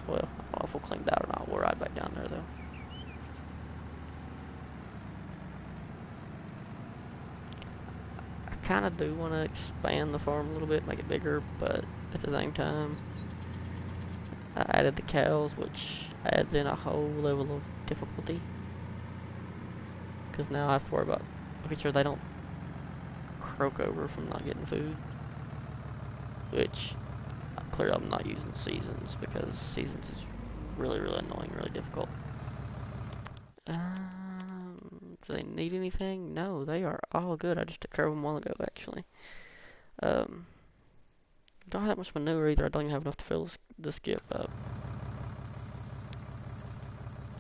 Well, I don't know if we'll clean that or not. We'll ride back down there, though. I kind of do want to expand the farm a little bit, make it bigger, but at the same time, I added the cows, which adds in a whole level of difficulty. Because now I have to worry about making sure they don't croak over from not getting food. Which, clearly I'm not using seasons, because seasons is really annoying, really difficult. Do they need anything? No, they are all good. I just took care of them a while ago, actually. Don't have that much manure either. I don't even have enough to fill the skip up.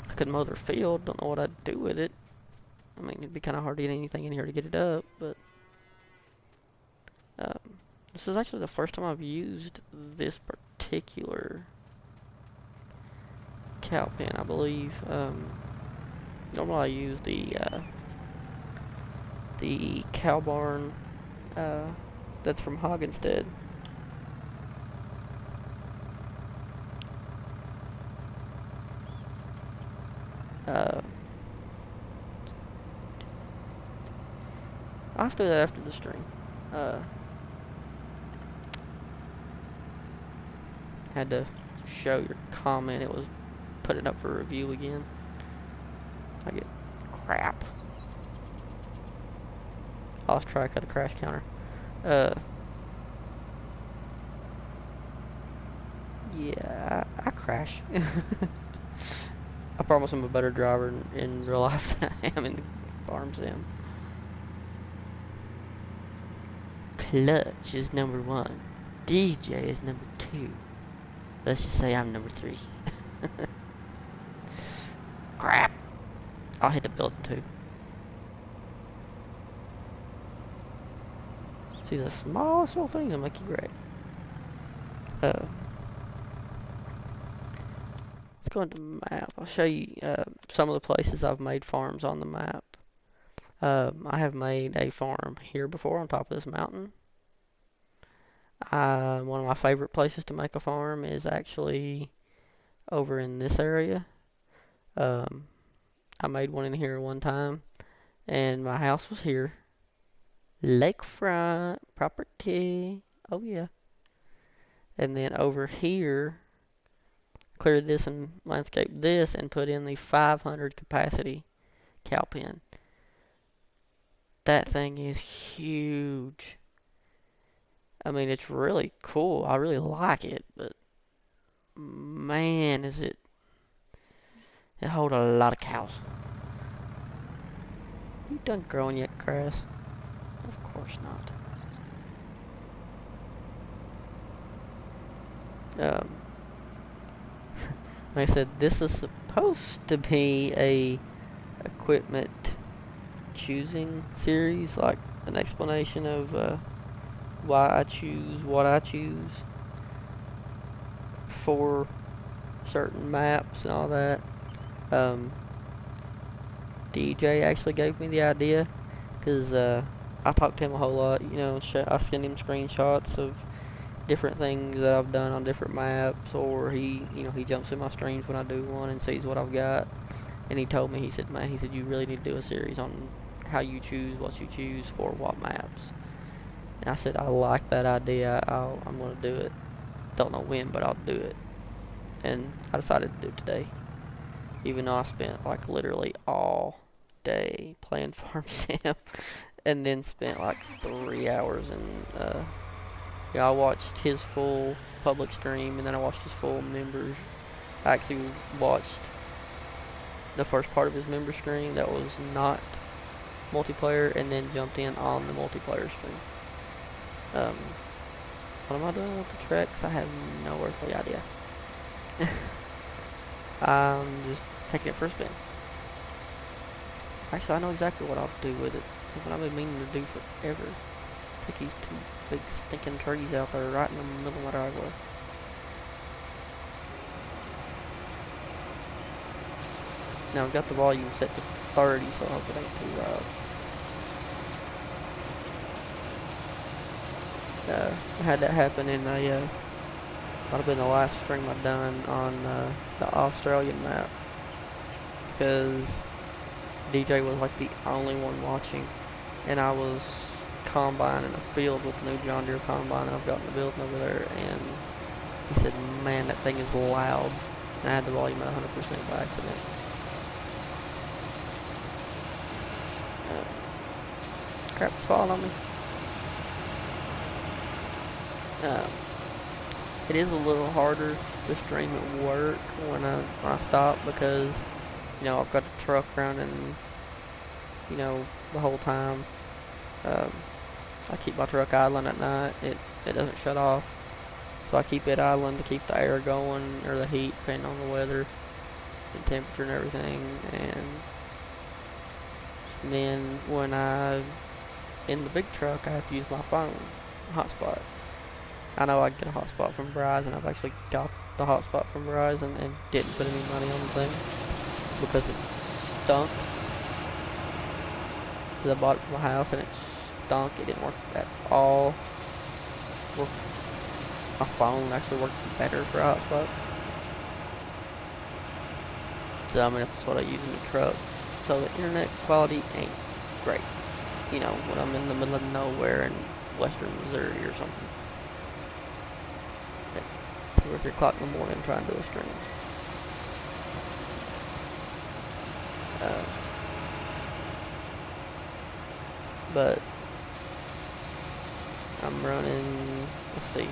I could mow their field. Don't know what I'd do with it. I mean, it'd be kind of hard to get anything in here to get it up, but this is actually the first time I've used this particular cow pen, I believe. Normally I use the cow barn that's from Hoggenstead. I'll have to do that after the stream. Had to show your comment. It was putting up for review again. I get crap. Lost track of the crash counter. Yeah, I crash. I promise I'm a better driver in real life than I am in the farm sim. Clutch is number 1. DJ is number 2. Let's just say I'm number 3. Crap. I'll hit the building too. See, the smallest little things will make you great. Let's go into map. I'll show you some of the places I've made farms on the map. I have made a farm here before on top of this mountain. One of my favorite places to make a farm is actually over in this area. Um, I made one in here one time, and my house was here. Lakefront property. Oh yeah. And then over here, cleared this and landscaped this and put in the 500 capacity cow pen. That thing is huge. I mean, it's really cool. I really like it, but man, it hold a lot of cows. You done growing yet, grass? Of course not. Like I said, this is supposed to be a equipment choosing series, like an explanation of why I choose what I choose for certain maps and all that. Um, DJ actually gave me the idea because I talked to him a whole lot. You know, I send him screenshots of different things that I've done on different maps, or he jumps in my streams when I do one and sees what I've got. And he told me, he said, man, he said, you really need to do a series on how you choose what you choose for what maps. And I said, I like that idea. I'm going to do it. Don't know when, but I'll do it. And I decided to do it today. Even though I spent like literally all day playing Farm Sim. And then spent like 3 hours and I watched his full public stream and then I watched his full members. I actually watched the first part of his member stream that was not multiplayer and then jumped in on the multiplayer stream. Um, what am I doing with the treks? I have no earthly idea. I'm just taking it for a spin. Actually, I know exactly what I'll do with it. Something I've been meaning to do forever. Take these two big stinking trees out there right in the middle of my driveway. Now I've got the volume set to 30, so I hope it ain't too loud. I had that happen in a, might have been the last stream I've done on the Australian map, because DJ was like the only one watching, and I was combining a field with the new John Deere combine that I've got in the building over there, and he said, man, that thing is loud, and I had the volume at 100% by accident. Crap's falling on me. It is a little harder to stream at work when I stop, because I've got the truck running the whole time. I keep my truck idling at night. It doesn't shut off, so I keep it idling to keep the air going, or the heat, depending on the weather and temperature and everything. And then when I'm in the big truck, I have to use my phone hotspot. I know I can get a hotspot from Verizon. I've actually got the hotspot from Verizon and didn't put any money on the thing because it stunk. Because I bought it for my house and it stunk. It didn't work at all. My phone actually works better for a hotspot. So I mean, that's what I use in the truck. So the internet quality ain't great. When I'm in the middle of nowhere in western Missouri or something. 2 or 3 o'clock in the morning trying to do a stream. But I'm running, let's see,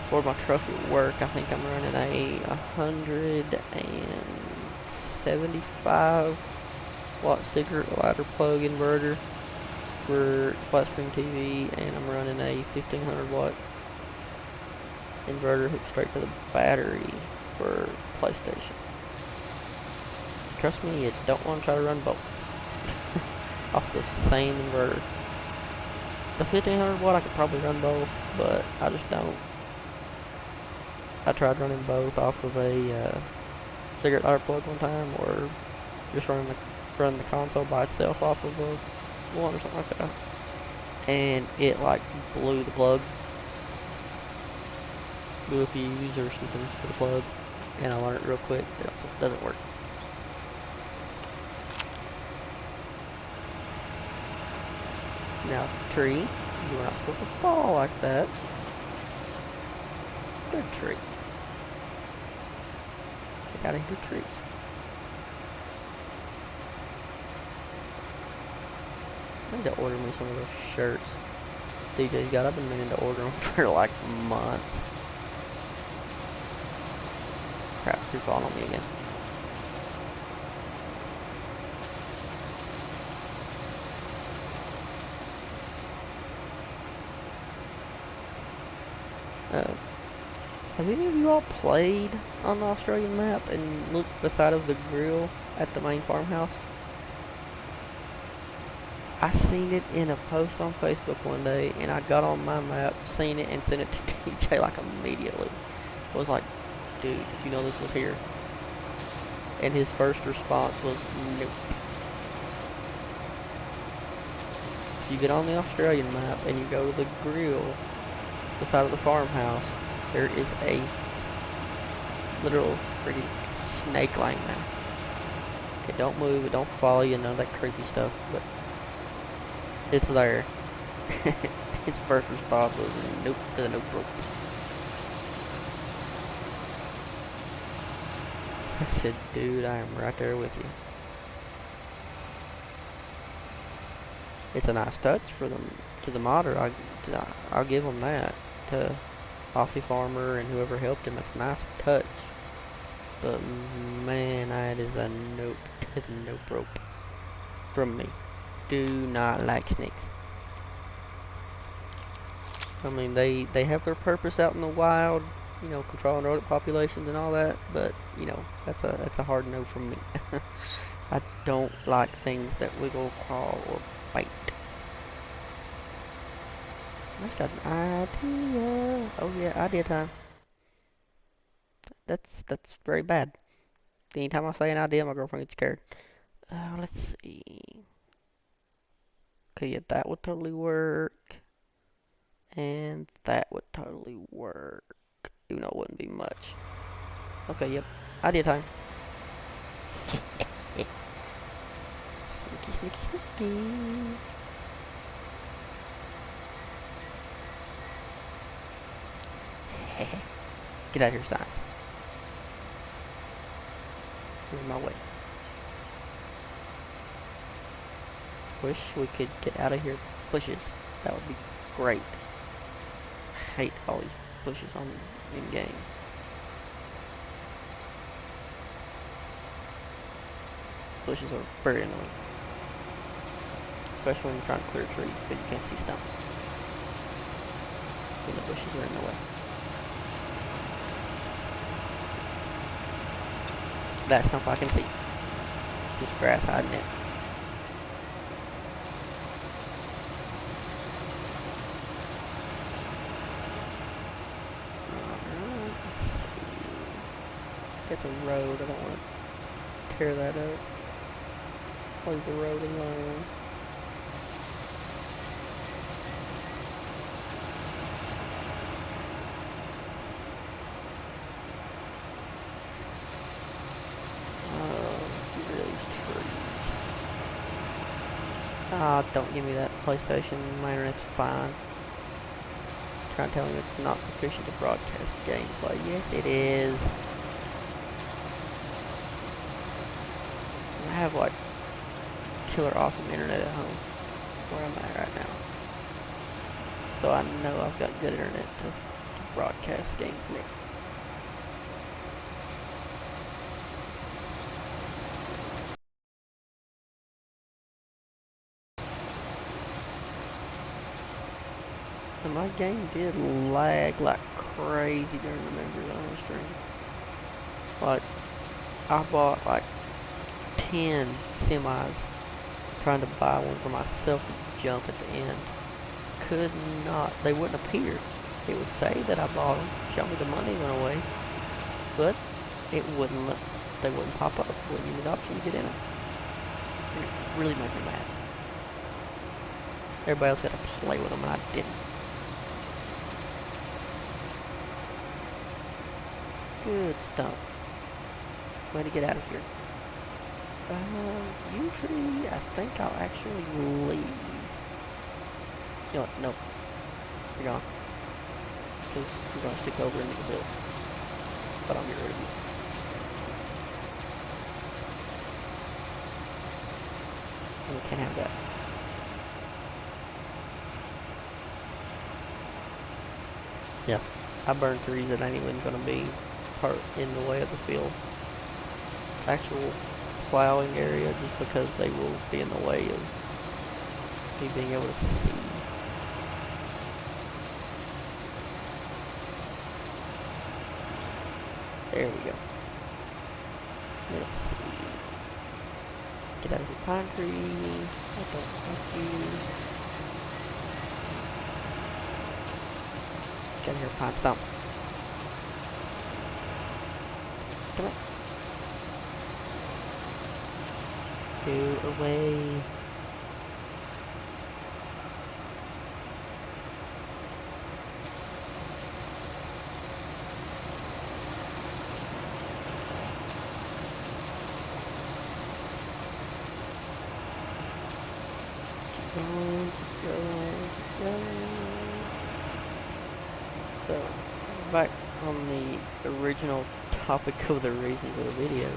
for my truck at work, I think I'm running a 175 watt cigarette lighter plug inverter for flat screen TV, and I'm running a 1500 watt inverter hooked straight to the battery for PlayStation. Trust me, you don't want to try to run both off the same inverter. The 1500 watt I could probably run both, but I just don't. I tried running both off of a cigarette lighter plug one time, or just run the console by itself off of one or something like that, and it like blew the plug. blue fuse or something for the plug, and I learned it real quick. It also doesn't work. Now, tree, you are not supposed to fall like that. Good tree. Get out of here, trees. I need to order me some of those shirts DJ's got. I've been meaning to order them for like months. Crap, you're calling on me again. Have any of you all played on the Australian map and looked beside of the grill at the main farmhouse? I seen it in a post on Facebook one day, and I got on my map, seen it, and sent it to DJ like immediately. I was like, dude, did you know this was here? And his first response was, nope. If you get on the Australian map and you go to the grill beside of the farmhouse, there is a literal freaking snake laying there. It don't move, it don't follow you, none of that creepy stuff, but it's there. His first response was, nope, there's a nope rope. I said, dude, I am right there with you. It's a nice touch for them, to the modder, I'll give them that. To Aussie Farmer and whoever helped him, it's a nice touch. But man, that is a nope. It's a nope rope from me. Do not like snakes. I mean, they have their purpose out in the wild, you know, controlling rodent populations and all that. But you know, that's a hard no from me. I don't like things that wiggle, crawl, or bite. I just got an idea. Oh yeah, idea time. That's very bad. Anytime I say an idea, my girlfriend gets scared. Let's see. Okay, yeah, that would totally work. And that would totally work. Even though it wouldn't be much. Okay, yep. Idea time. Sneaky, sneaky, sneaky. Get out of here, science. Move my way. Wish we could get out of here. Bushes. That would be great. I hate all these bushes on in game. Bushes are very annoying. Especially when you're trying to clear trees, but you can't see stumps. When the bushes are in the way. That stump I can see. Just grass hiding it. It's a road, I don't want to tear that up. Leave the road alone. Ah, don't give me that PlayStation. My internet's fine. Trying to tell me it's not sufficient to broadcast gameplay. Yes, it is. I have like killer awesome internet at home where I'm at right now. So I know I've got good internet to broadcast gameplay. And my game did lag like crazy during the members only stream. Like, I bought like 10 semis trying to buy one for myself to jump at the end. Could not, they wouldn't appear. It would say that I bought them, show me the money went away, but it wouldn't let, they wouldn't pop up, wouldn't give me the option to get in them. And it really made me mad. Everybody else got to play with them and I didn't. Good stuff. Way to get out of here. Usually, I think I'll actually leave. You know what? Nope. You're gone. Because you're going to stick over into the hill. But I'll get rid of you. And we can't have that. Yeah. I burned trees that ain't even going to be part in the way of the field. Actual plowing area, just because they will be in the way of me being able to see. There we go. Let's see. Get out of the pine tree. I don't like you. Get out of here, pine stump. Come on. Go away. So, back on the original topic of the reason for the video,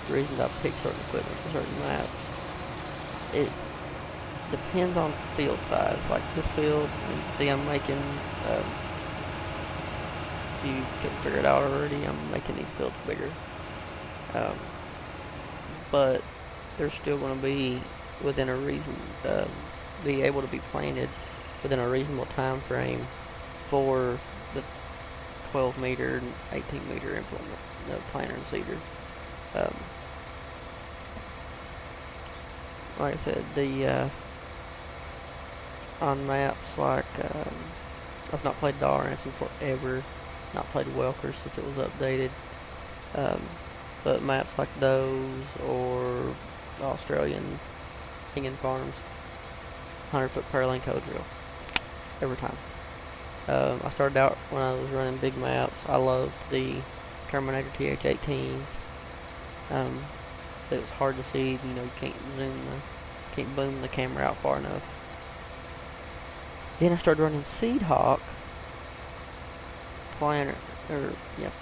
the reasons I picked certain equipment for certain maps, it depends on field size. Like this field, you can see I'm making, you can figure it out already, I'm making these fields bigger. But they're still going to be within a reason, be able to be planted within a reasonable time frame for the 12 meter and 18 meter implement, planter and seeder. Like I said, the on maps like I've not played Dollar Ransom forever, not played Welker since it was updated. But maps like those or Australian Hingin Farms, 100-foot parallel code drill every time. I started out when I was running big maps. I loved the Terminator TH18s. It was hard to see. You know, you can't boom the camera out far enough. Then I started running Seed Hawk planter,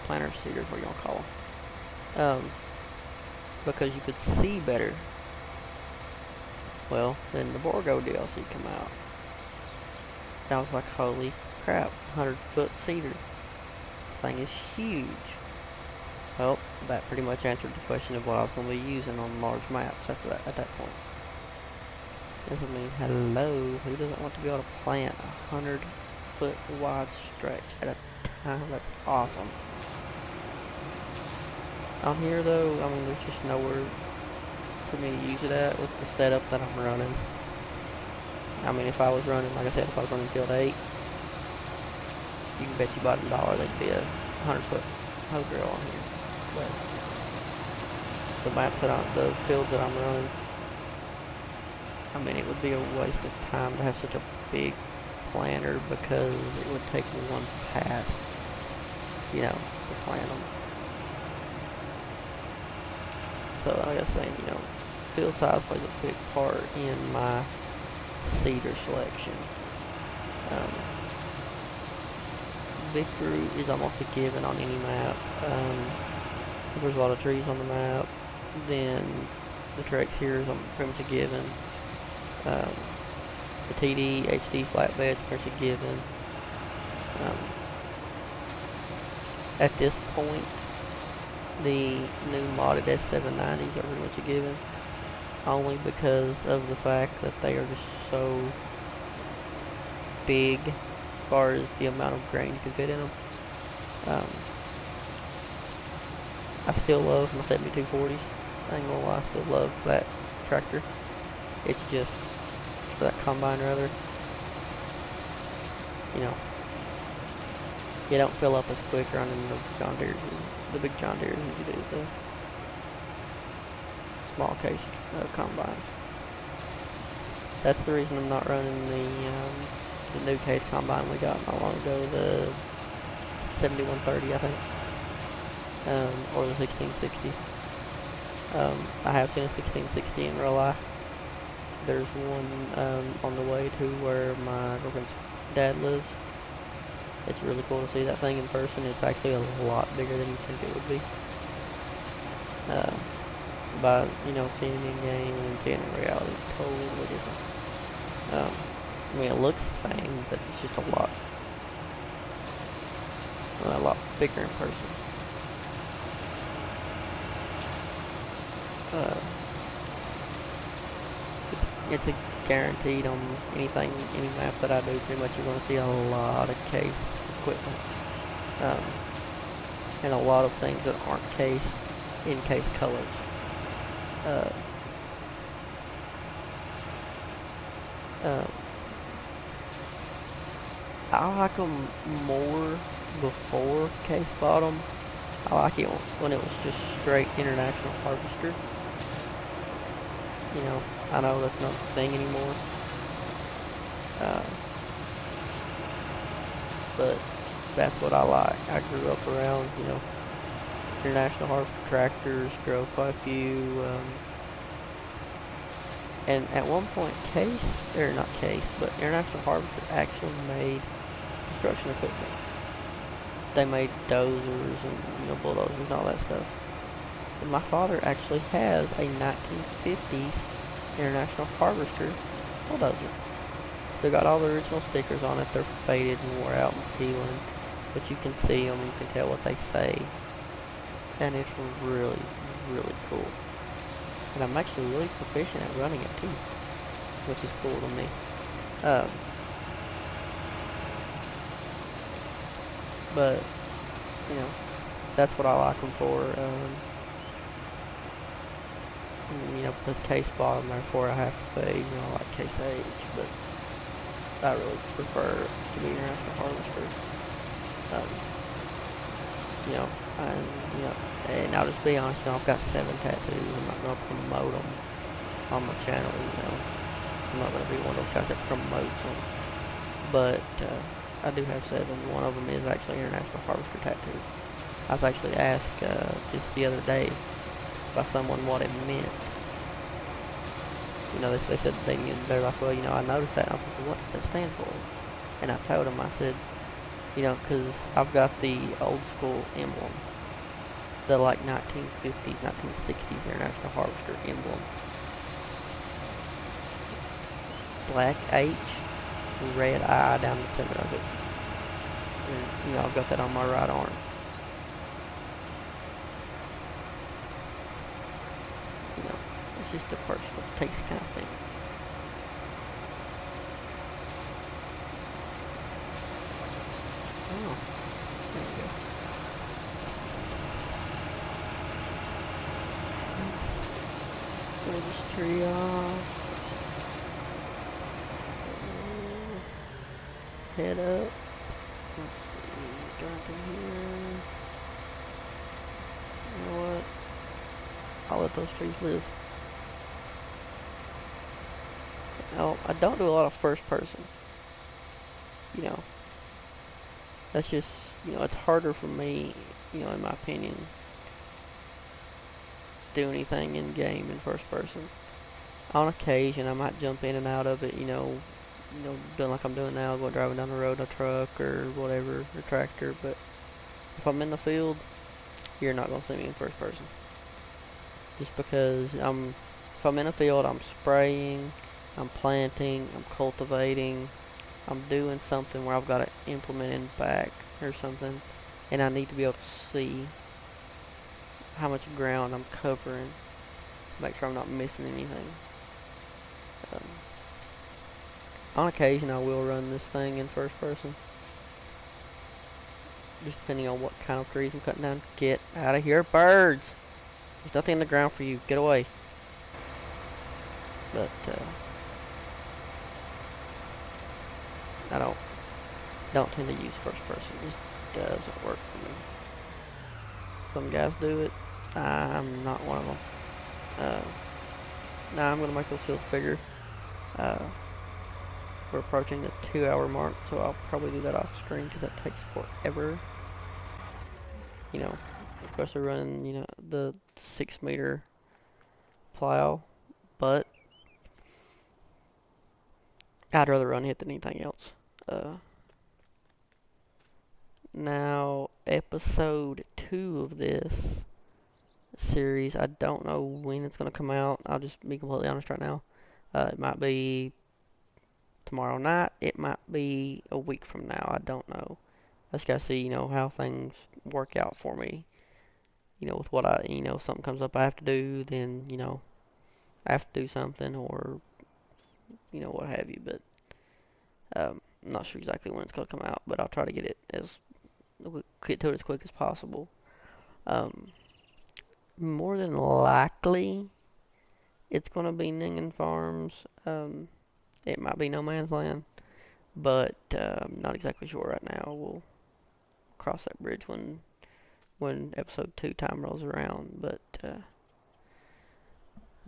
planter seeders, what you gonna call them? Because you could see better. Well, then the Borgo DLC come out. I was like, holy crap, 100-foot seeder. This thing is huge. Well, that pretty much answered the question of what I was going to be using on large maps after that, at that point. This would mean, hello, who doesn't want to be able to plant a 100-foot wide stretch at a time? That's awesome. On here though, I mean, there's just nowhere for me to use it at with the setup that I'm running. I mean, if I was running, like I said, if I was running field 8, you can bet you bottom dollar there'd be a 100-foot hoe drill on here. But the maps that the fields that I'm running, I mean, it would be a waste of time to have such a big planter because it would take one pass, you know, to plant them. So like I was saying, you know, field size plays a big part in my seeder selection. Big root is almost a given on any map. If there's a lot of trees on the map, then the Trex here is pretty much a given. The TD, HD flatbed is pretty much a given. At this point, the new modded S790s are pretty much a given, only because of the fact that they are just so big as far as the amount of grain you can fit in them. I still love my 7240s. I ain't gonna lie, I still love that tractor. It's just, for that combine rather, you know, you don't fill up as quick running the John Deere's, the big John Deere's as you do the small case combines. That's the reason I'm not running the new case combine we got not long ago, the 7130, I think. or the 1660. I have seen a 1660 in real life. There's one on the way to where my girlfriend's dad lives. It's really cool to see that thing in person. It's actually a lot bigger than you think it would be. By seeing it in game and seeing it in reality, totally different. I mean, it looks the same, but it's just a lot bigger in person. Uh, it's a guaranteed on any map that I do. Pretty much, you're going to see a lot of case equipment, um, and a lot of things that aren't in case colors. Uh, um, I like them more before case bottom. I like it when it was just straight international harvester. I know that's not the thing anymore. But that's what I like. I grew up around, international harvester tractors, drove quite a few, and at one point not Case, but International Harvester actually made construction equipment. They made dozers and bulldozers and all that stuff. And my father actually has a 1950s International Harvester bulldozer. Still got all the original stickers on it. They're faded and wore out and peeling, but you can see them. You can tell what they say, and it's really, really cool. And I'm actually really proficient at running it too, which is cool to me. But that's what I like them for. Because case bottom, therefore I have to say, I like case H, but I really prefer to be International Harvester. You know, and, and I'll just be honest, I've got 7 tattoos. I'm not going to promote them on my channel, I'm not going to be one of those guys that promotes them. But I do have 7. One of them is actually International Harvester tattoo. I was actually asked just the other day by someone what it meant. They said they're like, well, I noticed that. And I was like, well, what does that stand for? And I told them, I said, because I've got the old school emblem, the like 1950s, 1960s International Harvester emblem. Black H, red I down the center of it. And, I've got that on my right arm. It's just a personal taste kind of thing. Oh, there we go. Let's pull this tree off. Head up. Let's see, dark in here. You know what? I'll let those trees live. Now, I don't do a lot of first person. That's just, it's harder for me, in my opinion, do anything in game in first person. On occasion, I might jump in and out of it, doing like I'm doing now, going driving down the road in a truck or whatever, or tractor. But if I'm in the field, you're not gonna see me in first person. Just because if I'm in a field, I'm spraying, I'm planting, I'm cultivating, I'm doing something where I've got to implement in back or something, and I need to be able to see how much ground I'm covering, make sure I'm not missing anything. On occasion, I will run this thing in first person, just depending on what kind of trees I'm cutting down. Get out of here, birds! There's nothing in the ground for you. Get away. But I don't tend to use first person. It just doesn't work for me. Some guys do it. I'm not one of them. Now I'm going to make those fields bigger. We're approaching the 2-hour mark, so I'll probably do that off screen because that takes forever. Of course, they're running, the 6 meter plow, but I'd rather run it than anything else. Uh, Now, episode 2 of this series, I don't know when it's going to come out. I'll just be completely honest right now. It might be tomorrow night. It might be a week from now. I don't know. I just got to see, how things work out for me. With what something comes up I have to do, then, I have to do something or, what have you. But I'm not sure exactly when it's going to come out, but I'll try to get to it as quick as possible. Um, More than likely, it's going to be Ningen Farms. It might be No Man's Land, but I'm not exactly sure right now. We'll cross that bridge when episode 2 time rolls around. But like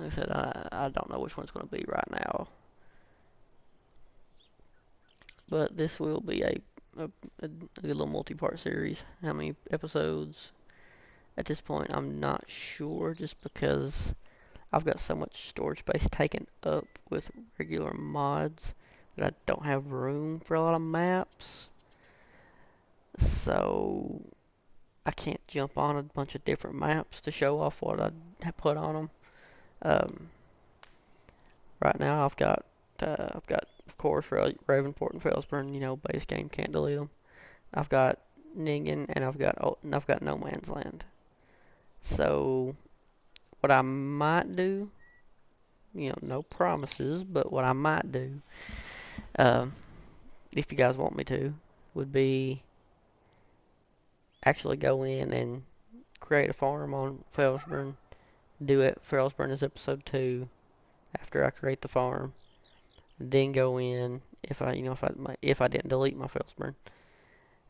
I said, I don't know which one's going to be right now. But this will be a good little multi-part series. How many episodes? At this point, I'm not sure, just because I've got so much storage space taken up with regular mods that I don't have room for a lot of maps. So I can't jump on a bunch of different maps to show off what I put on them. Right now I've got of course Ravenport and Felsburn, base game, can't delete them. I've got Ningen and I've got No Man's Land. So what I might do, no promises, but what I might do, if you guys want me to, would be actually go in and create a farm on Felsburn, do it Felsburn as episode 2 after I create the farm, then go in, if I didn't delete my Felsburn,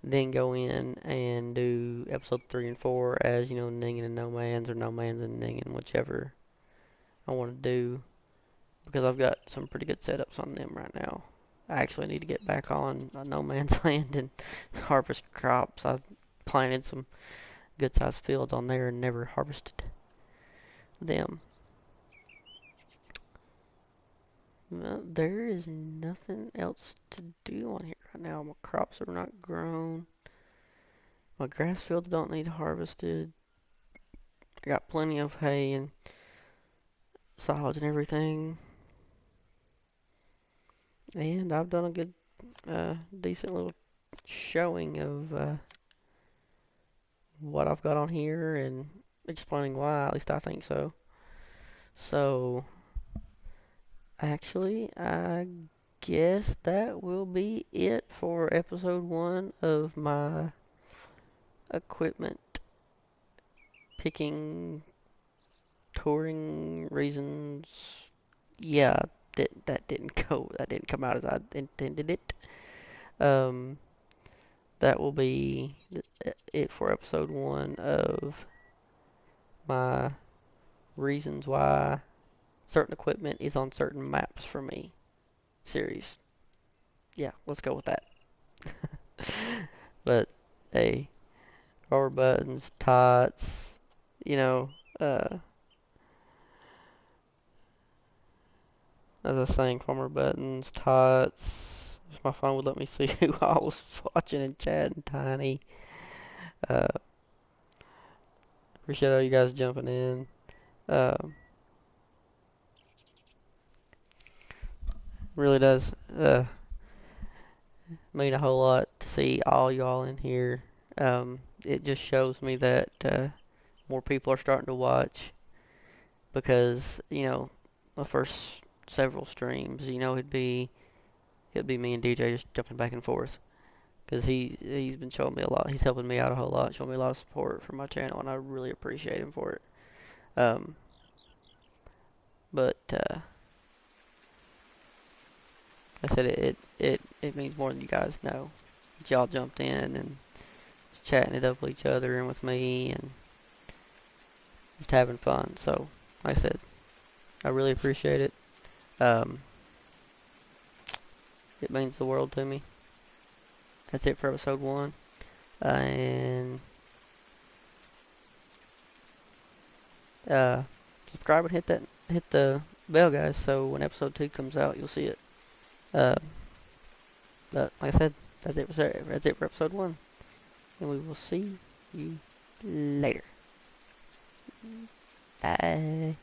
then go in and do episode 3 and 4 as, Ningen and No Man's, or No Man's and Ningen, whichever I want to do, because I've got some pretty good setups on them right now. I actually need to get back on No Man's Land and harvest crops. I've planted some good sized fields on there and never harvested them. Well, there is nothing else to do on here right now. My crops are not grown. My grass fields don't need harvested. I got plenty of hay and silage and everything. And I've done a good, decent little showing of what I've got on here and explaining why, at least I think so. So, actually, I guess that will be it for episode 1 of my equipment picking touring reasons. Yeah, that didn't come out as I intended it. Um, that will be it for episode 1 of my reasons why certain equipment is on certain maps for me series. Yeah, let's go with that. But hey, rubber buttons, tots, you know, uh, as I was saying, farmer buttons, tots. If my phone would let me see who I was watching and chatting, Tiny. Uh, Appreciate all you guys jumping in. Uh, Really does mean a whole lot to see all y'all in here. It just shows me that more people are starting to watch, because the first several streams, it'd be me and DJ just jumping back and forth, because he's been showing me a lot. He's helping me out a whole lot, showing me a lot of support for my channel, and I really appreciate him for it. Um, but like I said, it means more than you guys know. Y'all jumped in and chatting it up with each other and with me and just having fun. So, like I said, I really appreciate it. Um, it means the world to me. That's it for episode 1. And Subscribe and hit the bell, guys, so when episode 2 comes out, you'll see it. Uh, but like I said, that's it for episode 1, and we will see you later. Bye.